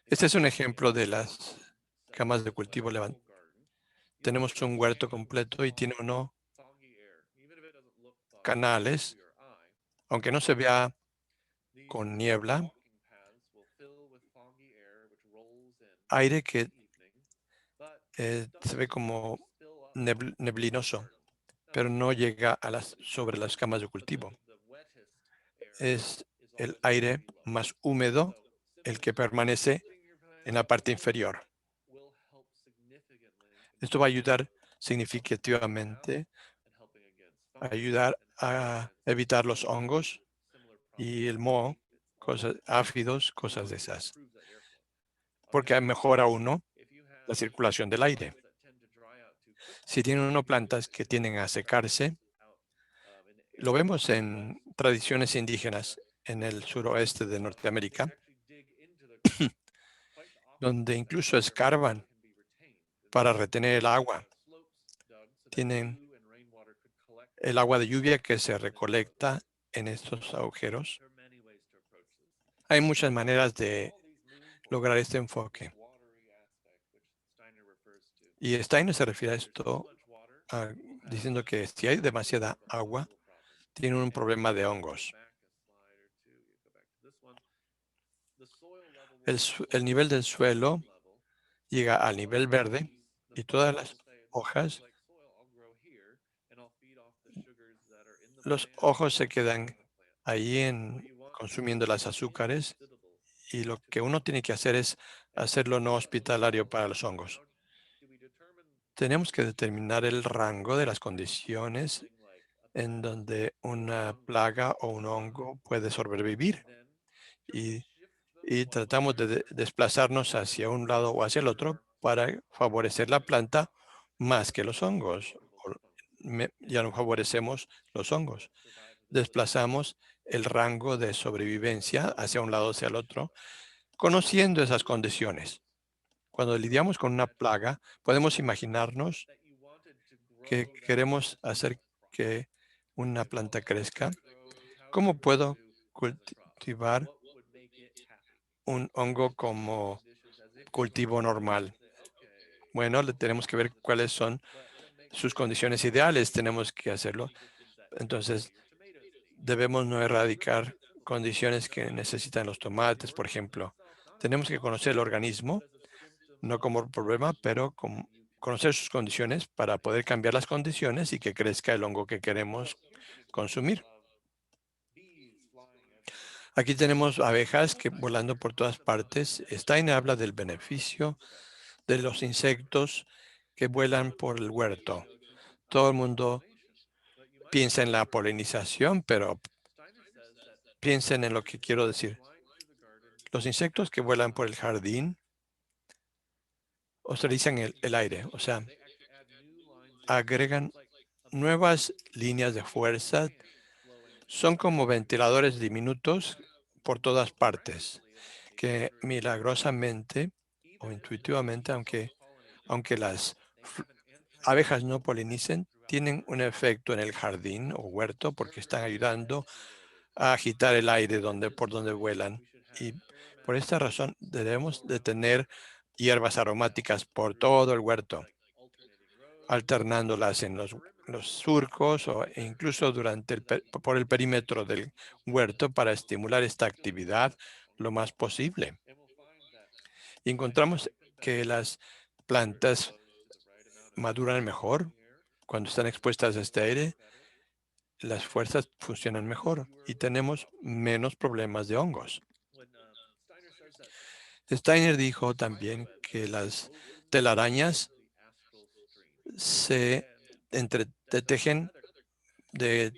Este es un ejemplo de las camas de cultivo levantadas. Tenemos un huerto completo y tiene canales, aunque no se vea con niebla, aire que se ve como neblinoso, pero no llega sobre las camas de cultivo. Es el aire más húmedo el que permanece en la parte inferior. Esto va a ayudar significativamente a evitar los hongos y el moho, cosas áfidos, cosas de esas, porque mejora la circulación del aire. Si tienen plantas que tienden a secarse, lo vemos en tradiciones indígenas en el suroeste de Norteamérica, donde incluso escarban para retener el agua. Tienen el agua de lluvia que se recolecta en estos agujeros. Hay muchas maneras de lograr este enfoque. Y Steiner se refiere a esto diciendo que si hay demasiada agua, tiene un problema de hongos. El nivel del suelo llega al nivel verde y todas las hojas, los ojos se quedan ahí consumiendo las azúcares, y lo que uno tiene que hacer es hacerlo no hospitalario para los hongos. Tenemos que determinar el rango de las condiciones en donde una plaga o un hongo puede sobrevivir, y tratamos de desplazarnos hacia un lado o hacia el otro para favorecer la planta más que los hongos. Ya no favorecemos los hongos. Desplazamos el rango de sobrevivencia hacia un lado o hacia el otro, conociendo esas condiciones. Cuando lidiamos con una plaga, podemos imaginarnos que queremos hacer que una planta crezca. ¿Cómo puedo cultivar un hongo como cultivo normal? Bueno, tenemos que ver cuáles son sus condiciones ideales. Tenemos que hacerlo. Entonces, debemos no erradicar condiciones que necesitan los tomates, por ejemplo. Tenemos que conocer el organismo, no como problema, pero conocer sus condiciones para poder cambiar las condiciones y que crezca el hongo que queremos consumir. Aquí tenemos abejas que volando por todas partes. Stein habla del beneficio de los insectos que vuelan por el huerto. Todo el mundo piensa en la polinización, pero piensen en lo que quiero decir. Los insectos que vuelan por el jardín obstaculizan el aire, o sea, agregan nuevas líneas de fuerza. Son como ventiladores diminutos por todas partes, que milagrosamente o intuitivamente, aunque las abejas no polinicen, tienen un efecto en el jardín o huerto porque están ayudando a agitar el aire por donde vuelan. Y por esta razón debemos de tener hierbas aromáticas por todo el huerto, alternándolas en los surcos o incluso por el perímetro del huerto para estimular esta actividad lo más posible. Y encontramos que las plantas maduran mejor cuando están expuestas a este aire, las fuerzas funcionan mejor y tenemos menos problemas de hongos. Steiner dijo también que las telarañas se entretejen de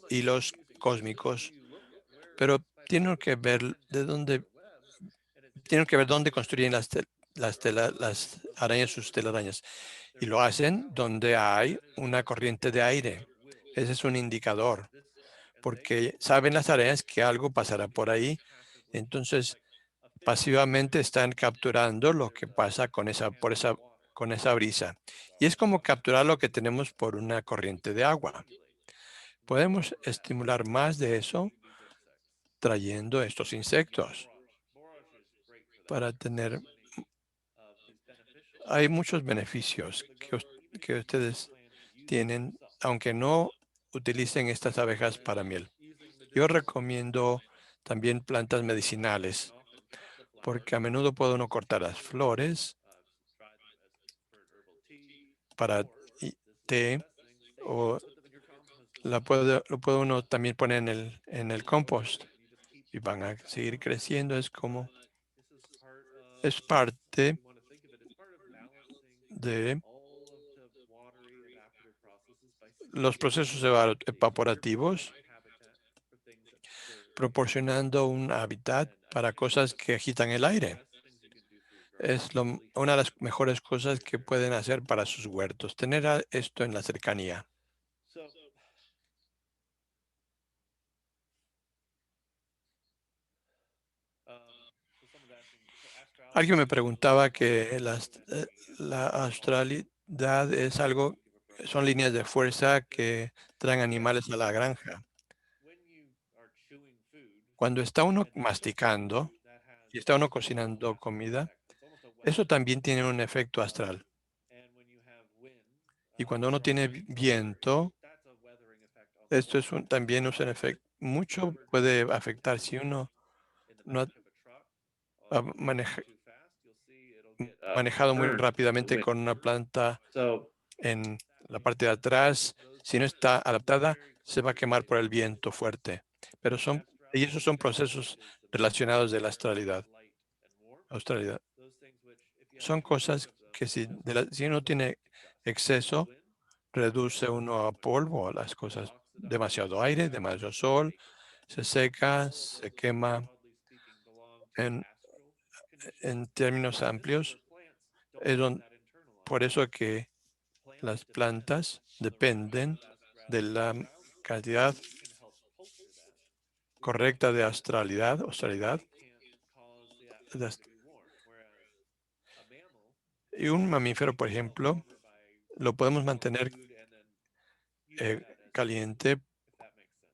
hilos cósmicos, pero tienen que ver dónde construyen las arañas sus telarañas. Y lo hacen donde hay una corriente de aire. Ese es un indicador, porque saben las arañas que algo pasará por ahí. Entonces, pasivamente están capturando lo que pasa con esa brisa. Y es como capturar lo que tenemos por una corriente de agua. Podemos estimular más de eso trayendo estos insectos para tener. Hay muchos beneficios que ustedes tienen, aunque no utilicen estas abejas para miel. Yo recomiendo también plantas medicinales, porque a menudo puede uno cortar las flores para té o lo puede uno también poner en el compost y van a seguir creciendo. Es parte de los procesos evaporativos, proporcionando un hábitat para cosas que agitan el aire. Es una de las mejores cosas que pueden hacer para sus huertos, tener esto en la cercanía. Alguien me preguntaba que la australidad es algo, son líneas de fuerza que traen animales a la granja. Cuando está uno masticando y está uno cocinando comida, eso también tiene un efecto astral. Y cuando uno tiene viento, esto también es un efecto. Mucho puede afectar si uno no ha manejado muy rápidamente con una planta en la parte de atrás. Si no está adaptada, se va a quemar por el viento fuerte. Y esos son procesos relacionados de la astralidad. Son cosas que si uno tiene exceso, reduce uno a polvo, a las cosas. Demasiado aire, demasiado sol, se seca, se quema. En términos amplios, por eso que las plantas dependen de la cantidad correcta de australidad. Y un mamífero, por ejemplo, lo podemos mantener caliente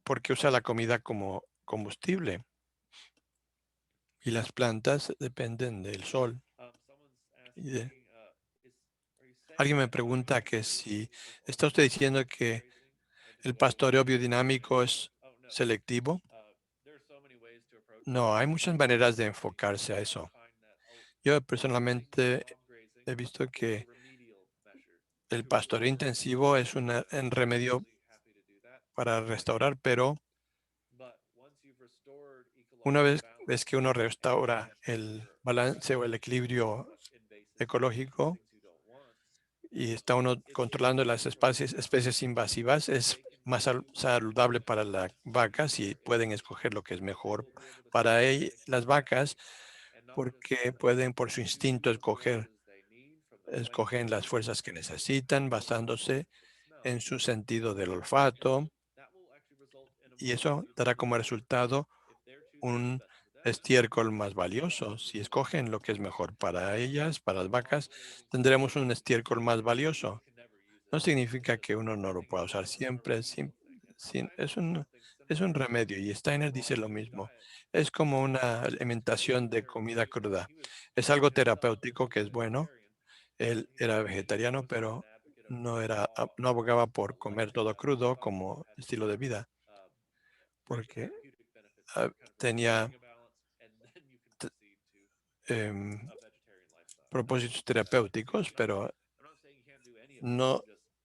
porque usa la comida como combustible. Y las plantas dependen del sol. Alguien me pregunta que si está usted diciendo que el pastoreo biodinámico es selectivo. No, hay muchas maneras de enfocarse a eso. Yo personalmente he visto que el pastoreo intensivo es un remedio para restaurar, pero una vez que uno restaura el balance o el equilibrio ecológico y está uno controlando las especies invasivas, es más saludable para las vacas y pueden escoger lo que es mejor para las vacas porque pueden por su instinto escogen las fuerzas que necesitan basándose en su sentido del olfato y eso dará como resultado un estiércol más valioso. Si escogen lo que es mejor para ellas, para las vacas, tendremos un estiércol más valioso. No significa que uno no lo pueda usar siempre. Es un remedio y Steiner dice lo mismo. Es como una alimentación de comida cruda. Es algo terapéutico que es bueno. Él era vegetariano, pero no abogaba por comer todo crudo como estilo de vida, porque tenía em, propósitos terapéuticos, pero no,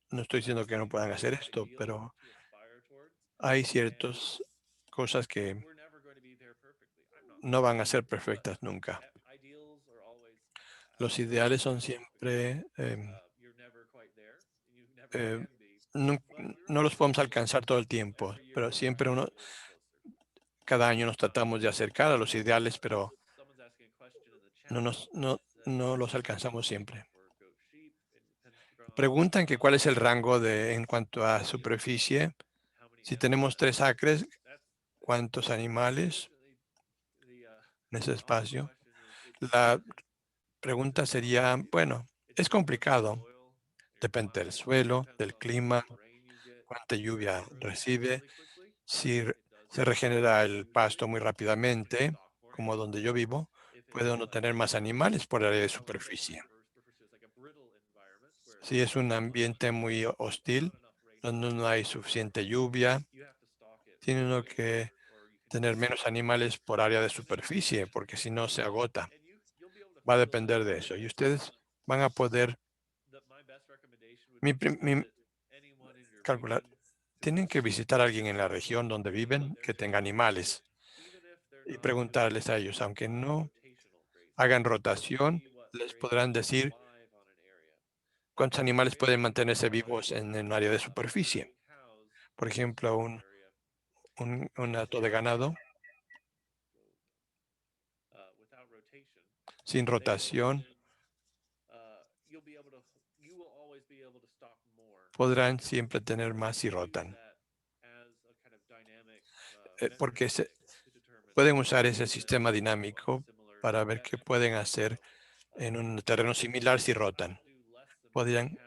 no estoy diciendo que no puedan hacer esto, pero hay ciertas cosas que no van a ser perfectas nunca. Los ideales son siempre, eh, no, no los podemos alcanzar todo el tiempo, pero siempre cada año nos tratamos de acercar a los ideales, pero no los alcanzamos siempre. Preguntan que cuál es el rango en cuanto a superficie. Si tenemos 3 acres, ¿cuántos animales en ese espacio? La pregunta sería, bueno, es complicado. Depende del suelo, del clima, cuánta lluvia recibe. Si se regenera el pasto muy rápidamente, como donde yo vivo, puede uno tener más animales por área de superficie. Si es un ambiente muy hostil, donde no hay suficiente lluvia, tiene uno que tener menos animales por área de superficie, porque si no se agota. Va a depender de eso. Y ustedes van a poder calcular. Tienen que visitar a alguien en la región donde viven que tenga animales y preguntarles a ellos, aunque no hagan rotación, les podrán decir cuántos animales pueden mantenerse vivos en un área de superficie. Por ejemplo, un hato de ganado sin rotación podrán siempre tener más si rotan. Porque pueden usar ese sistema dinámico para ver qué pueden hacer en un terreno similar si rotan. Podrían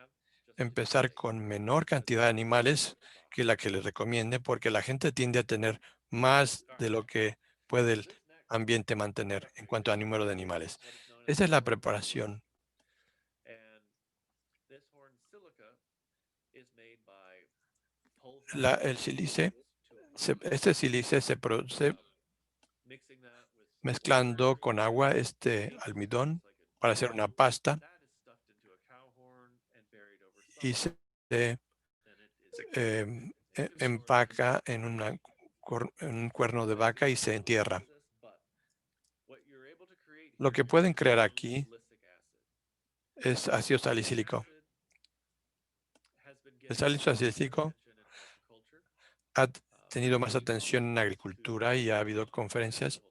empezar con menor cantidad de animales que la que les recomiende, porque la gente tiende a tener más de lo que puede el ambiente mantener en cuanto a número de animales. Esa es la preparación. El sílice, este sílice se produce mezclando con agua este almidón para hacer una pasta y se empaca en un cuerno de vaca y se entierra. Lo que pueden crear aquí es ácido salicílico. El ácido salicílico ha tenido más atención en agricultura y ha habido conferencias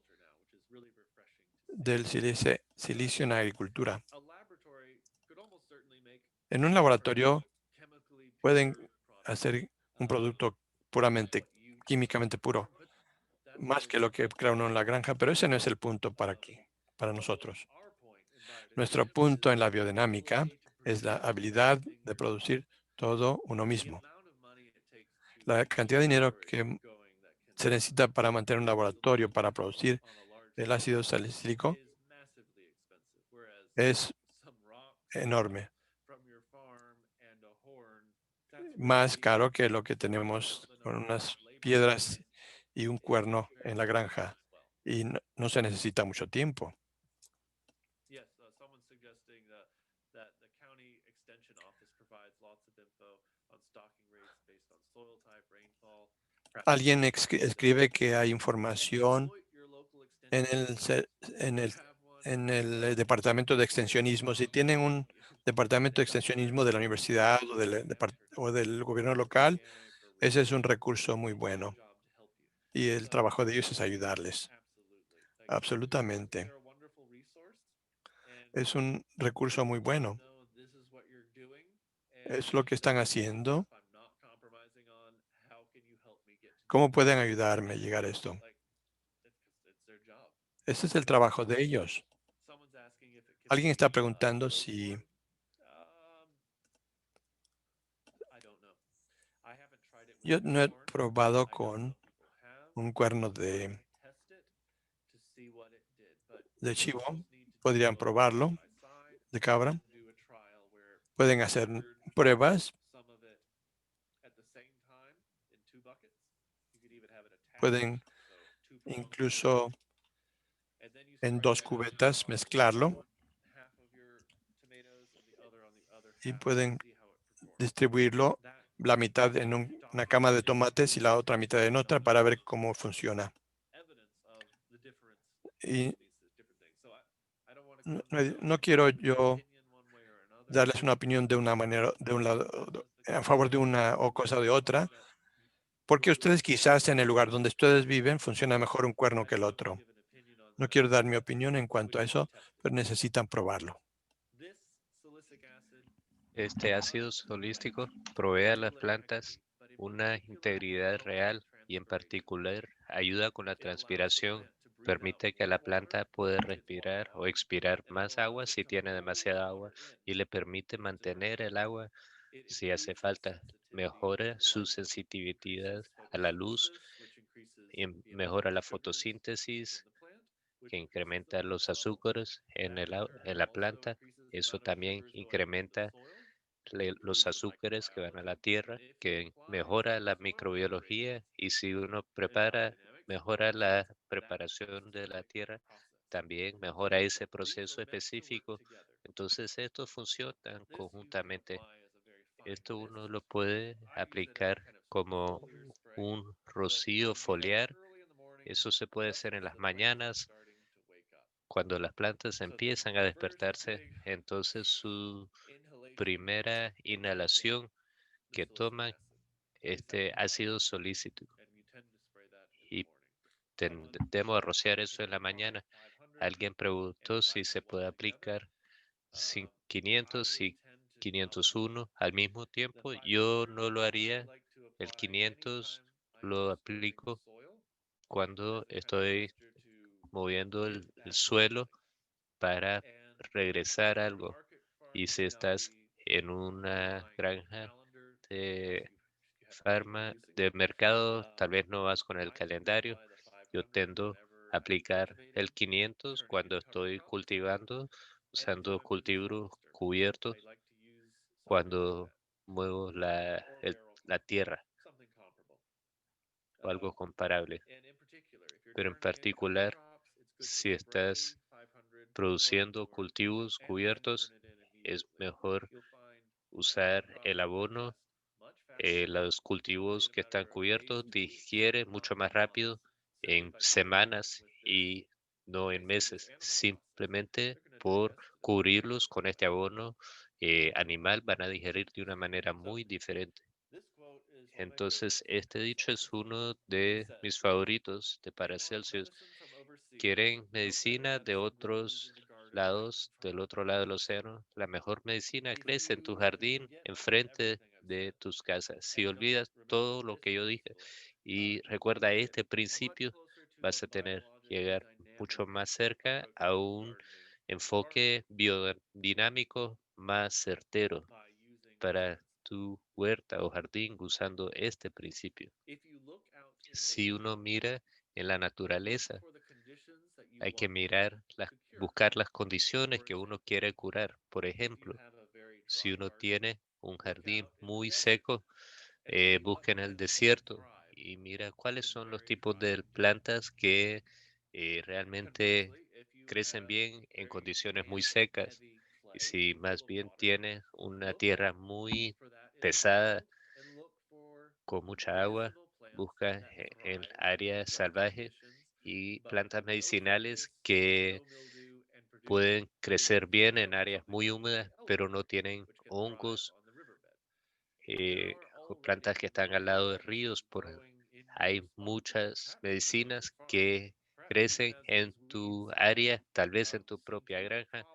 del silicio en agricultura. En un laboratorio pueden hacer un producto puramente, químicamente puro, más que lo que crea uno en la granja, pero ese no es el punto para nosotros. Nuestro punto en la biodinámica es la habilidad de producir todo uno mismo. La cantidad de dinero que se necesita para mantener un laboratorio para producir el ácido salicílico es enorme, más caro que lo que tenemos con unas piedras y un cuerno en la granja, y no se necesita mucho tiempo. Alguien escribe que hay información en el departamento de extensionismo. Si tienen un departamento de extensionismo de la universidad o del gobierno local, ese es un recurso muy bueno. Y el trabajo de ellos es ayudarles. Absolutamente. Es un recurso muy bueno. Es lo que están haciendo. ¿Cómo pueden ayudarme a llegar a esto? Ese es el trabajo de ellos. Alguien está preguntando si yo no he probado con un cuerno de chivo. Podrían probarlo, de cabra. Pueden hacer pruebas. Pueden incluso en 2 cubetas mezclarlo y pueden distribuirlo la mitad en una cama de tomates y la otra mitad en otra para ver cómo funciona. Y no quiero yo darles una opinión de una manera, de un lado, a favor de una o cosa de otra, porque ustedes quizás en el lugar donde ustedes viven funciona mejor un cuerno que el otro. No quiero dar mi opinión en cuanto a eso, pero necesitan probarlo. Este ácido solístico provee a las plantas una integridad real y en particular ayuda con la transpiración. Permite que la planta pueda respirar o expirar más agua si tiene demasiada agua y le permite mantener el agua si hace falta. Mejora su sensitividad a la luz y mejora la fotosíntesis que incrementa los azúcares en la planta. Eso también incrementa los azúcares que van a la tierra, que mejora la microbiología y si uno mejora la preparación de la tierra, también mejora ese proceso específico. Entonces, estos funcionan conjuntamente. Esto uno lo puede aplicar como un rocío foliar. Eso se puede hacer en las mañanas cuando las plantas empiezan a despertarse. Entonces, su primera inhalación que toman este ácido solícico y tendemos a rociar eso en la mañana. Alguien preguntó si se puede aplicar 500 y 501 al mismo tiempo. Yo no lo haría. El 500 lo aplico cuando estoy moviendo el suelo para regresar algo. Y si estás en una granja de de mercado, tal vez no vas con el calendario. Yo tendo a aplicar el 500 cuando estoy cultivando, usando cultivos cubiertos, cuando muevo la tierra o algo comparable. Pero en particular, si estás produciendo cultivos cubiertos, es mejor usar el abono. Los cultivos que están cubiertos digieren mucho más rápido en semanas y no en meses, simplemente por cubrirlos con este abono animal van a digerir de una manera muy diferente. Entonces, este dicho es uno de mis favoritos de Paracelsus. ¿Quieren medicina de otros lados, del otro lado del océano? La mejor medicina crece en tu jardín, enfrente de tus casas. Si olvidas todo lo que yo dije y recuerda este principio, vas a llegar mucho más cerca a un enfoque biodinámico más certero para tu huerta o jardín usando este principio. Si uno mira en la naturaleza, hay que buscar las condiciones que uno quiere curar. Por ejemplo, si uno tiene un jardín muy seco, busca en el desierto y mira cuáles son los tipos de plantas que realmente crecen bien en condiciones muy secas. Y si más bien tiene una tierra muy pesada, con mucha agua, busca en áreas salvajes y plantas medicinales que pueden crecer bien en áreas muy húmedas, pero no tienen hongos, o plantas que están al lado de ríos. Hay muchas medicinas que crecen en tu área, tal vez en tu propia granja,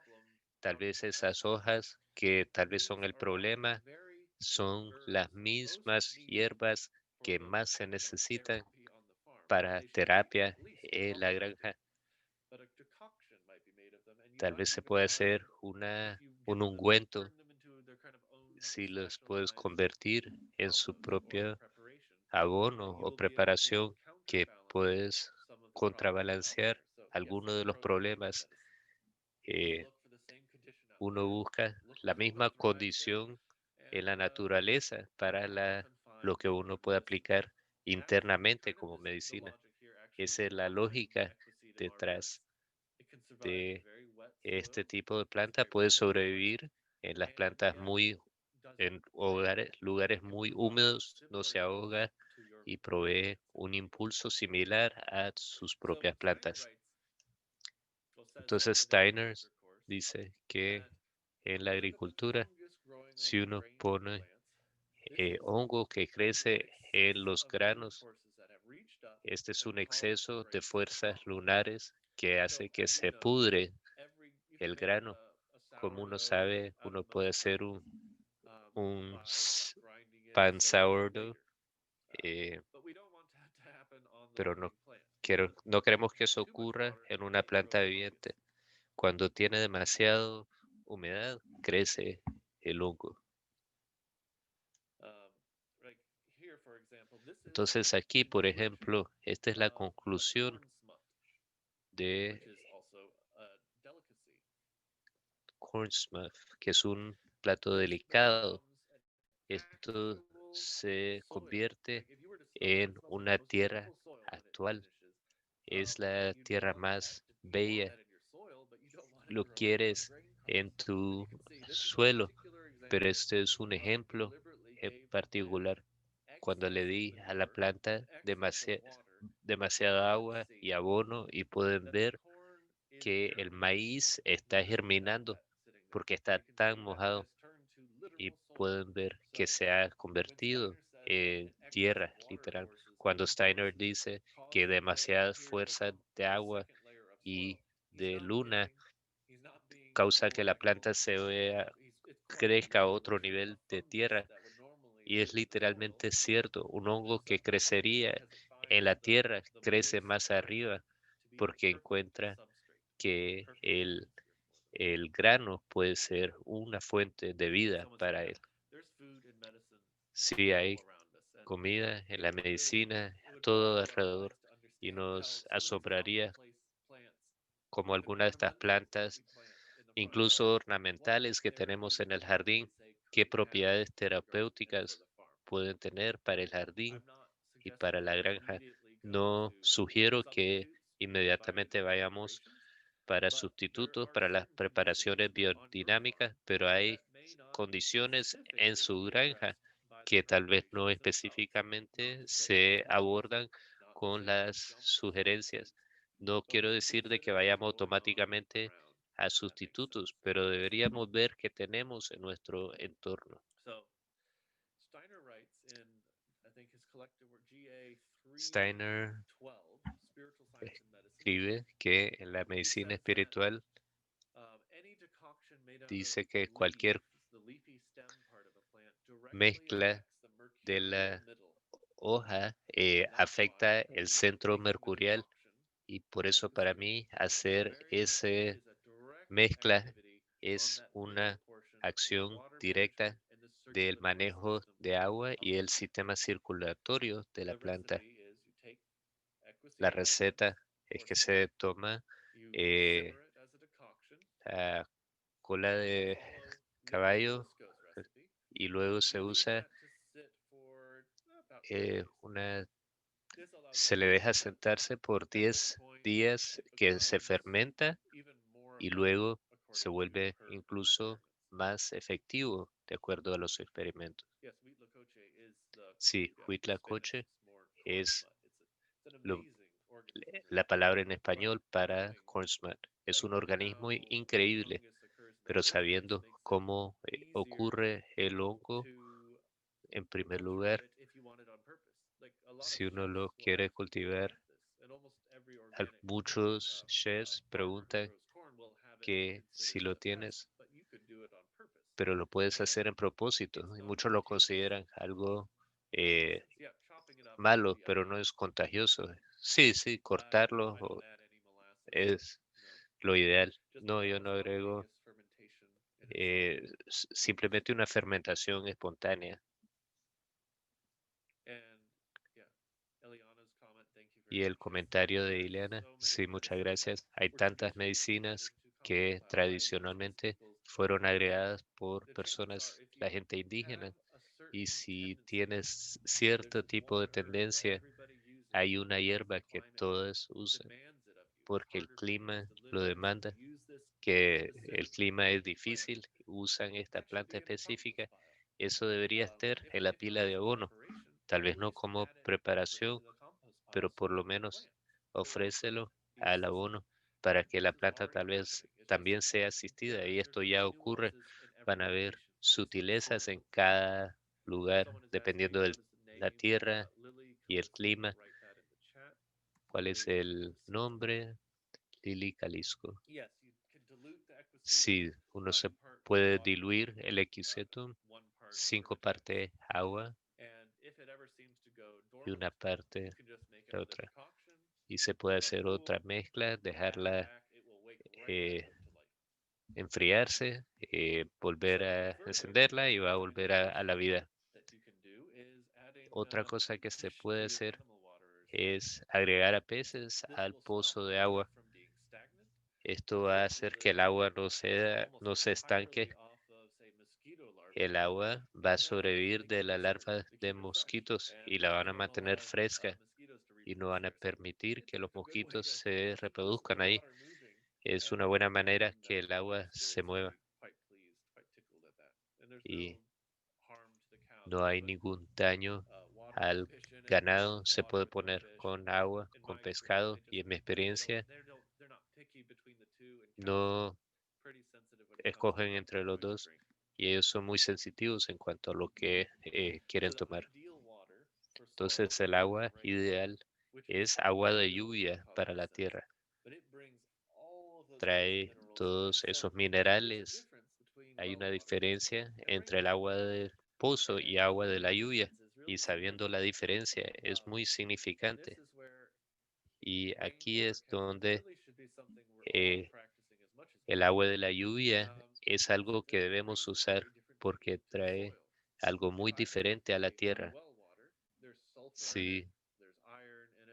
tal vez esas hojas que tal vez son el problema, son las mismas hierbas que más se necesitan para terapia en la granja. Tal vez se puede hacer un ungüento si los puedes convertir en su propio abono o preparación que puedes contrabalancear algunos de los problemas. eh, Uno busca la misma condición en la naturaleza para lo que uno puede aplicar internamente como medicina. Esa es la lógica detrás de este tipo de planta. Puede sobrevivir en las plantas en lugares muy húmedos, no se ahoga y provee un impulso similar a sus propias plantas. Entonces Steiner dice que en la agricultura, si uno pone hongo que crece en los granos, este es un exceso de fuerzas lunares que hace que se pudre el grano. Como uno sabe, uno puede hacer un pan sourdough, eh, pero no queremos que eso ocurra en una planta viviente. Cuando tiene demasiado humedad, crece el hongo. Entonces aquí, por ejemplo, esta es la conclusión de corn smut, que es un plato delicado. Esto se convierte en una tierra actual. Es la tierra más bella. Lo quieres en tu suelo, pero este es un ejemplo en particular. Cuando le di a la planta demasiada agua y abono y pueden ver que el maíz está germinando porque está tan mojado y pueden ver que se ha convertido en tierra, literal. Cuando Steiner dice que demasiada fuerza de agua y de luna causa que la planta crezca a otro nivel de tierra, y es literalmente cierto, un hongo que crecería en la tierra crece más arriba porque encuentra que el grano puede ser una fuente de vida para él. Sí, hay comida en la medicina, todo alrededor, y nos asombraría como algunas de estas plantas, incluso ornamentales que tenemos en el jardín, qué propiedades terapéuticas pueden tener para el jardín y para la granja. No sugiero que inmediatamente vayamos para sustitutos para las preparaciones biodinámicas, pero hay condiciones en su granja que tal vez no específicamente se abordan con las sugerencias. No quiero decir de que vayamos automáticamente a sustitutos, pero deberíamos ver qué tenemos en nuestro entorno. Steiner escribe que en la medicina espiritual dice que cualquier mezcla de la hoja afecta el centro mercurial, y por eso para mí hacer esa mezcla es una acción directa del manejo de agua y el sistema circulatorio de la planta. La receta es que se toma eh, la cola de caballo y luego se usa una se le deja sentarse por 10 días que se fermenta y luego se vuelve incluso más efectivo de acuerdo a los experimentos. Sí, Huitlacoche es lo- la palabra en español para corn smut. Es un organismo increíble, pero sabiendo cómo ocurre el hongo, en primer lugar, si uno lo quiere cultivar, muchos chefs preguntan que si lo tienes, pero lo puedes hacer en propósito, y muchos lo consideran algo eh, malo, pero no es contagioso. Sí, sí, cortarlo es lo ideal. No, yo no agrego simplemente una fermentación espontánea. Y el comentario de Ileana, sí, muchas gracias. Hay tantas medicinas que tradicionalmente fueron agregadas por personas, la gente indígena. Y si tienes cierto tipo de tendencia, hay una hierba que todos usan porque el clima lo demanda, que el clima es difícil, usan esta planta específica. Eso debería estar en la pila de abono. Tal vez no como preparación, pero por lo menos ofrécelo al abono para que la planta tal vez también sea asistida. Y esto ya ocurre. Van a haber sutilezas en cada lugar, dependiendo de la tierra y el clima. ¿Cuál es el nombre? Lili Jalisco. Sí, uno se puede diluir el Equisetum, 5 partes agua y una parte la otra. Y se puede hacer otra mezcla, dejarla enfriarse, volver a encenderla y va a volver a la vida. Otra cosa que se puede hacer es agregar a peces al pozo de agua. Esto va a hacer que el agua no se estanque. El agua va a sobrevivir de la larva de mosquitos y la van a mantener fresca y no van a permitir que los mosquitos se reproduzcan ahí. Es una buena manera que el agua se mueva y no hay ningún daño al ganado. Se puede poner con agua, con pescado y en mi experiencia no escogen entre los dos y ellos son muy sensitivos en cuanto a lo que quieren tomar. Entonces el agua ideal es agua de lluvia para la tierra. Trae todos esos minerales. Hay una diferencia entre el agua del pozo y agua de la lluvia y sabiendo la diferencia es muy significante. Y aquí es donde eh, el agua de la lluvia es algo que debemos usar porque trae algo muy diferente a la tierra. Si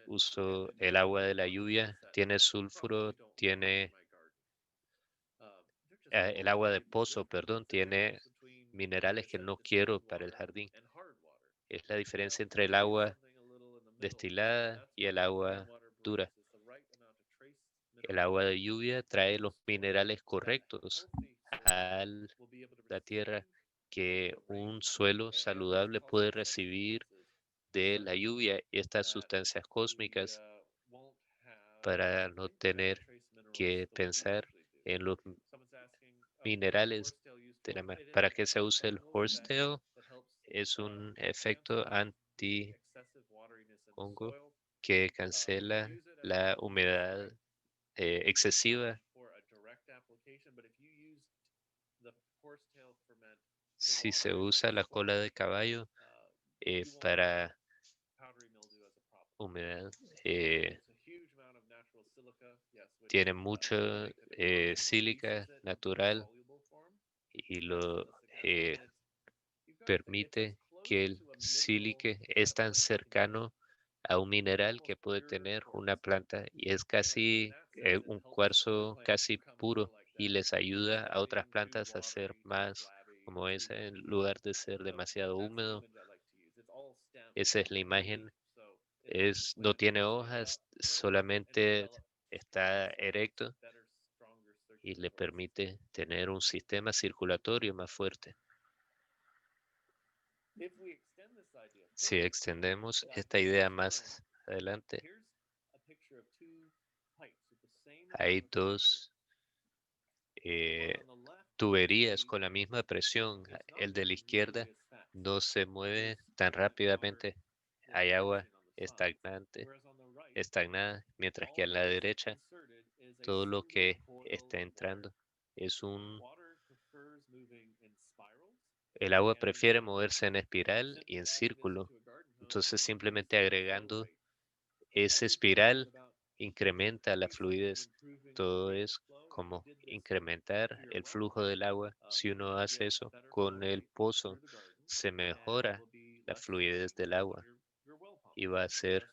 uso el agua de la lluvia, tiene sulfuro, tiene el agua de pozo, perdón, tiene minerales que no quiero para el jardín. Es la diferencia entre el agua destilada y el agua dura. El agua de lluvia trae los minerales correctos a la tierra que un suelo saludable puede recibir de la lluvia y estas sustancias cósmicas para no tener que pensar en los minerales para que se use el horsetail. Es un efecto anti-hongo que cancela la humedad excesiva. Si se usa la cola de caballo para humedad, tiene mucho sílica natural y lo permite que el sílice es tan cercano a un mineral que puede tener una planta y es casi un cuarzo casi puro y les ayuda a otras plantas a ser más como esa en lugar de ser demasiado húmedo. Esa es la imagen. No tiene hojas, solamente está erecto y le permite tener un sistema circulatorio más fuerte. Si extendemos esta idea más adelante, hay dos tuberías con la misma presión. El de la izquierda no se mueve tan rápidamente. Hay agua estagnada, mientras que a la derecha todo lo que está entrando es el agua prefiere moverse en espiral y en círculo. Entonces simplemente agregando esa espiral incrementa la fluidez. Todo es como incrementar el flujo del agua. Si uno hace eso con el pozo, se mejora la fluidez del agua y va a ser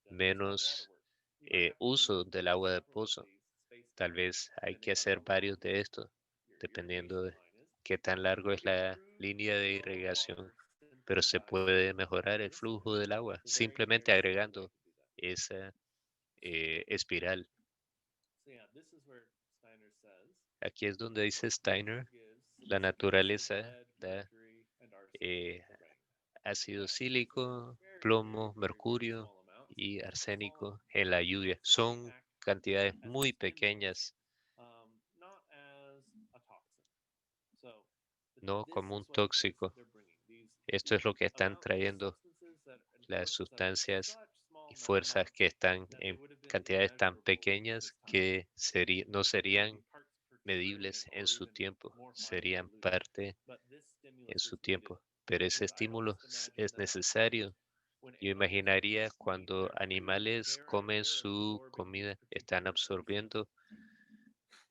menos uso del agua de pozo. Tal vez hay que hacer varios de estos, dependiendo de qué tan largo es la línea de irrigación, pero se puede mejorar el flujo del agua simplemente agregando esa espiral. Aquí es donde dice Steiner, la naturaleza da eh, ácido sílico, plomo, mercurio y arsénico en la lluvia. Son cantidades muy pequeñas, no como un tóxico. Esto es lo que están trayendo las sustancias y fuerzas que están en cantidades tan pequeñas que no serían medibles en su tiempo, serían parte en su tiempo. Pero ese estímulo es necesario. Yo imaginaría cuando animales comen su comida, están absorbiendo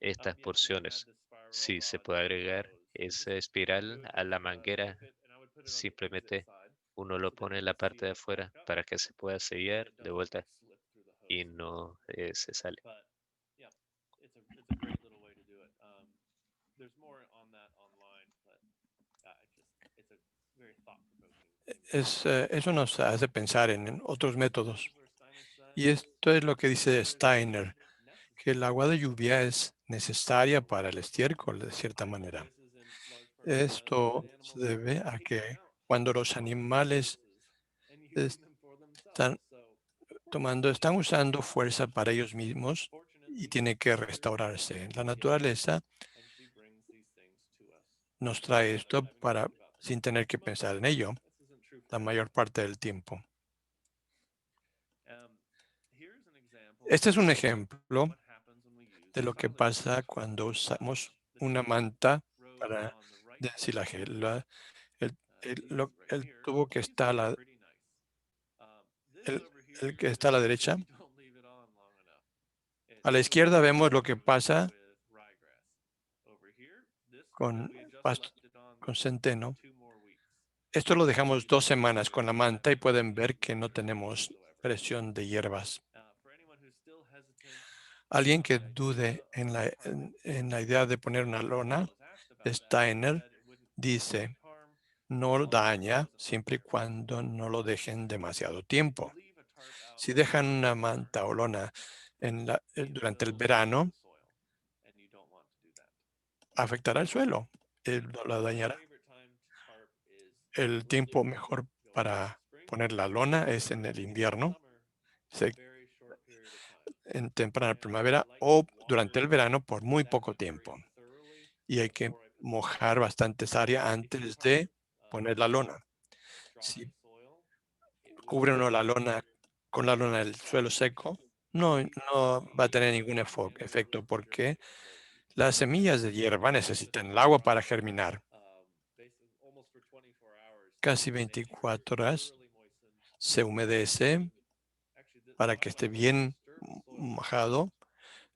estas porciones. Si se puede agregar esa espiral a la manguera, simplemente uno lo pone en la parte de afuera para que se pueda sellar de vuelta y no se sale. Eso nos hace pensar en otros métodos. Y esto es lo que dice Steiner, que el agua de lluvia es necesaria para el estiércol, de cierta manera. Esto se debe a que cuando los animales están están usando fuerza para ellos mismos y tienen que restaurarse. La naturaleza nos trae esto sin tener que pensar en ello la mayor parte del tiempo. Este es un ejemplo de lo que pasa cuando usamos una manta para destilaje. El tubo que está el, el que está a la derecha. A la izquierda vemos lo que pasa con con centeno. Esto lo dejamos 2 semanas con la manta y pueden ver que no tenemos presión de hierbas. Alguien que dude en la idea de poner una lona, Steiner dice, no daña siempre y cuando no lo dejen demasiado tiempo. Si dejan una manta o lona durante el verano, afectará el suelo, no la dañará. El tiempo mejor para poner la lona es en el invierno, en temprana primavera o durante el verano por muy poco tiempo. Y hay que mojar bastantes áreas antes de poner la lona. Si cubre uno la lona con la lona del suelo seco, no va a tener ningún efecto porque las semillas de hierba necesitan el agua para germinar. Casi 24 horas se humedece para que esté bien mojado.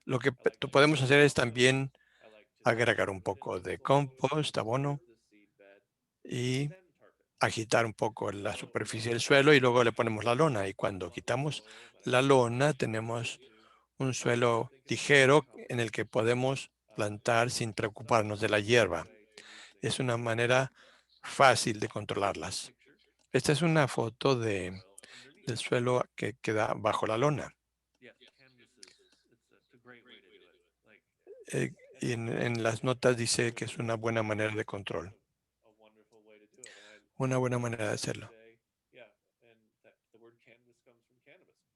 Lo que podemos hacer es también agregar un poco de compost, abono y agitar un poco la superficie del suelo y luego le ponemos la lona. Y cuando quitamos la lona tenemos un suelo ligero en el que podemos plantar sin preocuparnos de la hierba. Es una manera fácil de controlarlas. Esta es una foto del suelo que queda bajo la lona. Y en las notas dice que es una buena manera de control. Una buena manera de hacerlo.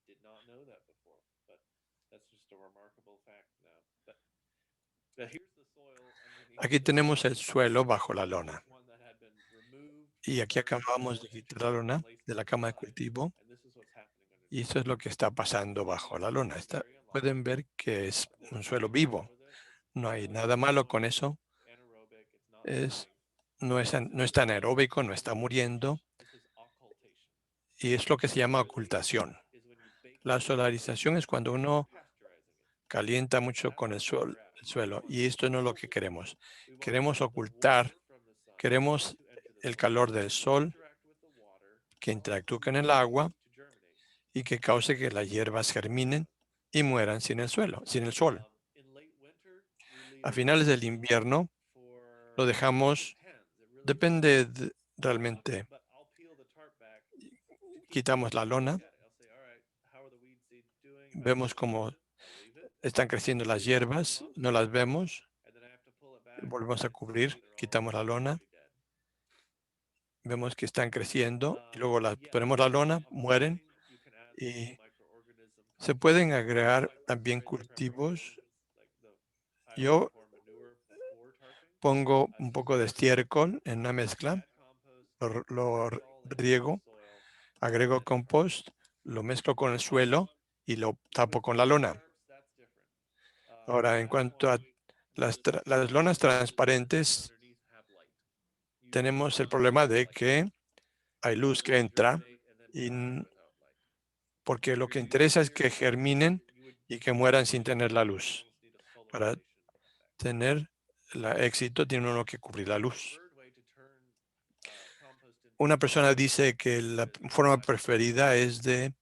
did not know that before, but that's just a remarkable fact now. But here's the soil underneath Aquí the tenemos el lona. suelo bajo la lona. One that had been removed Y aquí very acabamos de well and quitar la lona placed de la in cama de the side. cultivo. And this is what's happening underneath. Y eso es lo que está pasando bajo la lona. Pueden ver que es un suelo vivo. No hay nada malo con eso. No es tan aeróbico, no está muriendo. Y es lo que se llama ocultación. La solarización es cuando uno calienta mucho con el suelo. Y esto no es lo que queremos. Queremos ocultar, queremos el calor del sol que interactúe con el agua y que cause que las hierbas germinen y mueran sin el suelo, sin el sol. A finales del invierno lo dejamos, depende realmente. Quitamos la lona, vemos cómo están creciendo las hierbas, no las vemos, volvemos a cubrir, quitamos la lona, vemos que están creciendo y luego ponemos la lona, mueren y se pueden agregar también cultivos. Yo pongo un poco de estiércol en una mezcla, lo riego, agrego compost, lo mezclo con el suelo y lo tapo con la lona. Ahora, en cuanto a las lonas transparentes, tenemos el problema de que hay luz que entra porque lo que interesa es que germinen y que mueran sin tener la luz. Para tener el éxito tiene uno que cubrir la luz. Una persona dice que la forma preferida es de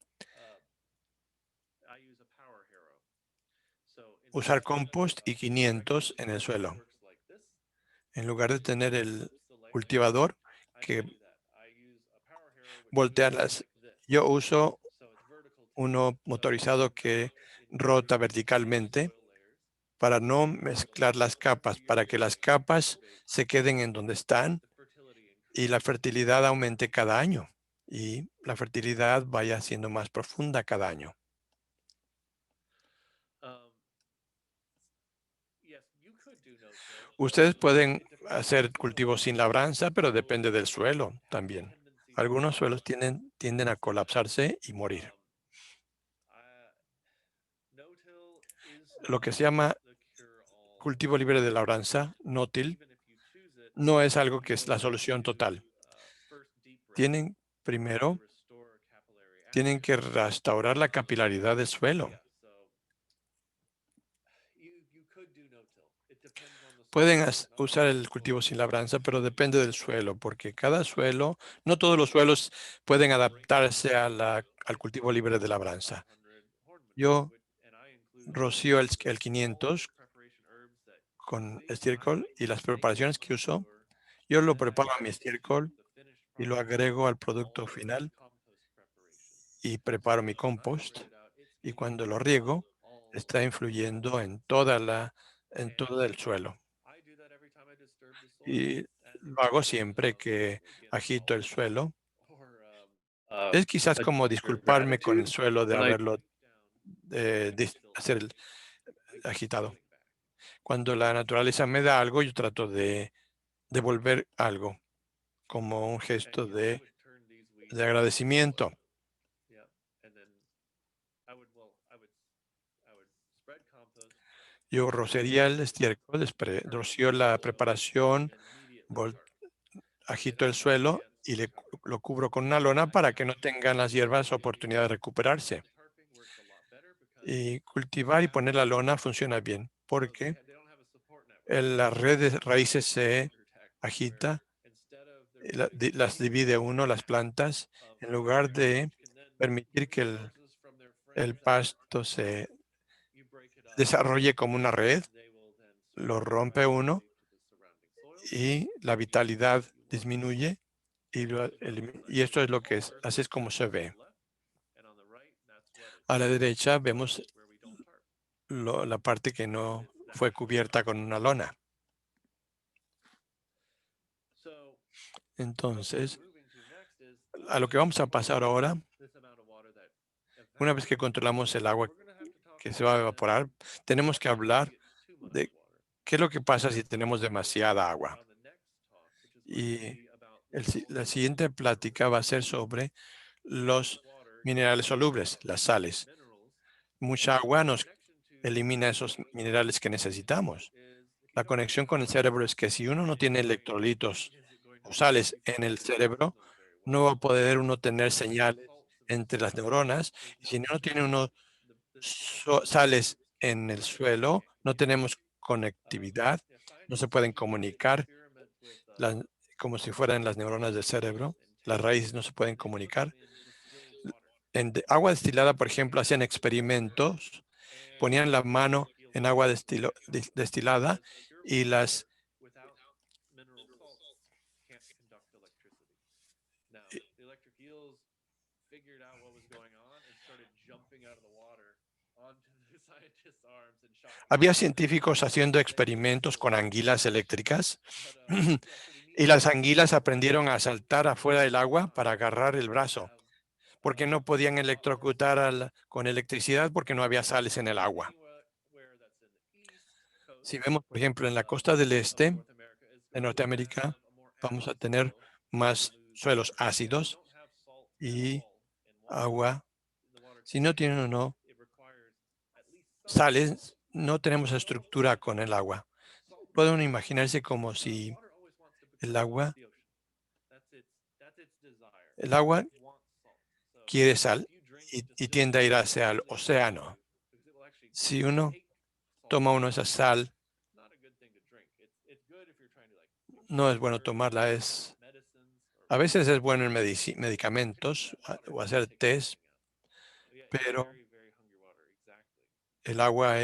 usar compost y 500 en el suelo. En lugar de tener el cultivador que voltea yo uso uno motorizado que rota verticalmente para no mezclar las capas, para que las capas se queden en donde están y la fertilidad aumente cada año y la fertilidad vaya siendo más profunda cada año. Ustedes pueden hacer cultivos sin labranza, pero depende del suelo también. Algunos suelos tienden a colapsarse y morir. Lo que se llama cultivo libre de labranza, no-till, no es algo que es la solución total. Tienen que restaurar la capilaridad del suelo. Pueden usar el cultivo sin labranza, pero depende del suelo, porque cada suelo, no todos los suelos pueden adaptarse al cultivo libre de labranza. Yo rocío el 500 con estiércol y las preparaciones que uso, yo lo preparo a mi estiércol y lo agrego al producto final y preparo mi compost. Y cuando lo riego, está influyendo en todo el suelo. Y lo hago siempre que agito el suelo. Es quizás como disculparme con el suelo de haberlo agitado. Cuando la naturaleza me da algo, yo trato de devolver algo como un gesto de agradecimiento. Yo rociaría el estiércol, rocío la preparación, agito el suelo y lo cubro con una lona para que no tengan las hierbas oportunidad de recuperarse. Y cultivar y poner la lona funciona bien porque la red de raíces se agita, las divide uno, las plantas, en lugar de permitir que el pasto se desarrolle como una red, lo rompe uno y la vitalidad disminuye y esto es lo que es, así es como se ve. A la derecha vemos la parte que no fue cubierta con una lona. Entonces, a lo que vamos a pasar ahora Una vez que controlamos el agua que se va a evaporar, tenemos que hablar de qué es lo que pasa si tenemos demasiada agua. Y la siguiente plática va a ser sobre los minerales solubles, las sales. Mucha agua nos elimina esos minerales que necesitamos. La conexión con el cerebro es que si uno no tiene electrolitos o sales en el cerebro, no va a poder uno tener señales entre las neuronas. Y si no tiene uno sales en el suelo, no tenemos conectividad, no se pueden comunicar las- como si fueran las neuronas del cerebro, las raíces no se pueden comunicar. En agua destilada, por ejemplo, hacían experimentos, ponían la mano en agua destilada y las había científicos haciendo experimentos con anguilas eléctricas y las anguilas aprendieron a saltar afuera del agua para agarrar el brazo, porque no podían electrocutar con electricidad porque no había sales en el agua. Si vemos, por ejemplo, en la costa del este de Norteamérica, vamos a tener más suelos ácidos y agua. Si no tienen o no sales, no tenemos estructura con el agua. Pueden imaginarse como si el agua quiere sal y tiende a ir hacia el océano. Si uno toma esa sal, no es bueno tomarla. A veces es bueno en medicamentos o hacer test, pero el agua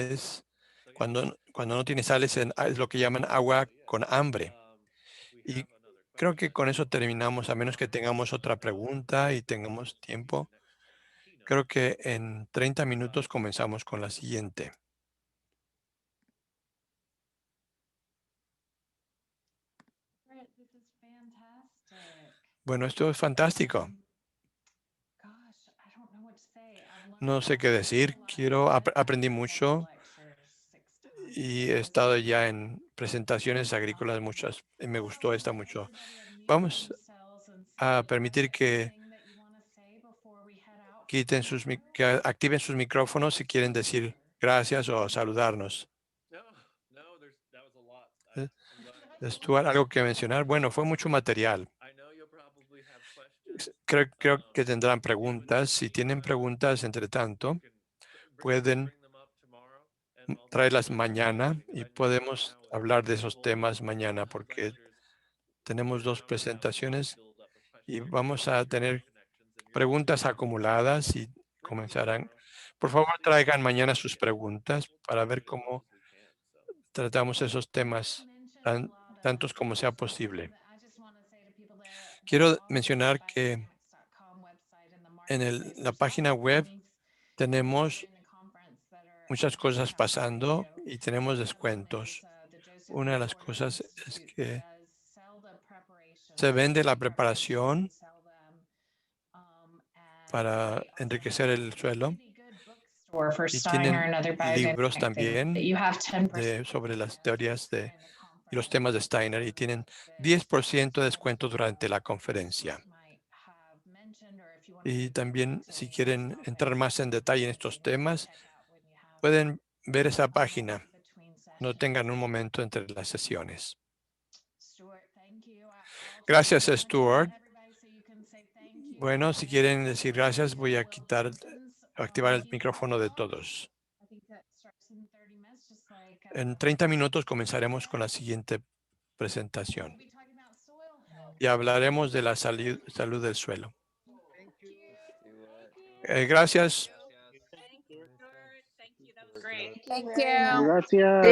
cuando no tiene sales, es lo que llaman agua con hambre. Y creo que con eso terminamos, a menos que tengamos otra pregunta y tengamos tiempo. Creo que en 30 minutos comenzamos con la siguiente. This is fantastic. Bueno, esto es fantástico. Gosh, I don't know what to say. I've learned No sé qué so decir. much. Aprendí mucho Lectures 6 times. y he estado ya en presentaciones agrícolas muchas y me gustó esta mucho. Vamos a permitir que que activen sus micrófonos si quieren decir gracias o saludarnos. ¿Eh? Stuart, ¿algo que mencionar? Bueno, fue mucho material. Creo que tendrán preguntas. Si tienen preguntas, entre tanto, pueden traerlas mañana y podemos hablar de esos temas mañana porque tenemos 2 presentaciones y vamos a tener preguntas acumuladas y comenzarán. Por favor, traigan mañana sus preguntas para ver cómo tratamos esos temas tantos como sea posible. Quiero mencionar que en la página web tenemos muchas cosas pasando y tenemos descuentos. Una de las cosas es que se vende la preparación para enriquecer el suelo y tienen libros también sobre las teorías y los temas de Steiner y tienen 10% de descuento durante la conferencia. Y también si quieren entrar más en detalle en estos temas, pueden ver esa página. No tengan un momento entre las sesiones. Gracias, Stuart. Bueno, si quieren decir gracias, voy a activar el micrófono de todos. En 30 minutos comenzaremos con la siguiente presentación y hablaremos de la salud del suelo. Gracias. Thank you. That was great. Thank you. Gracias.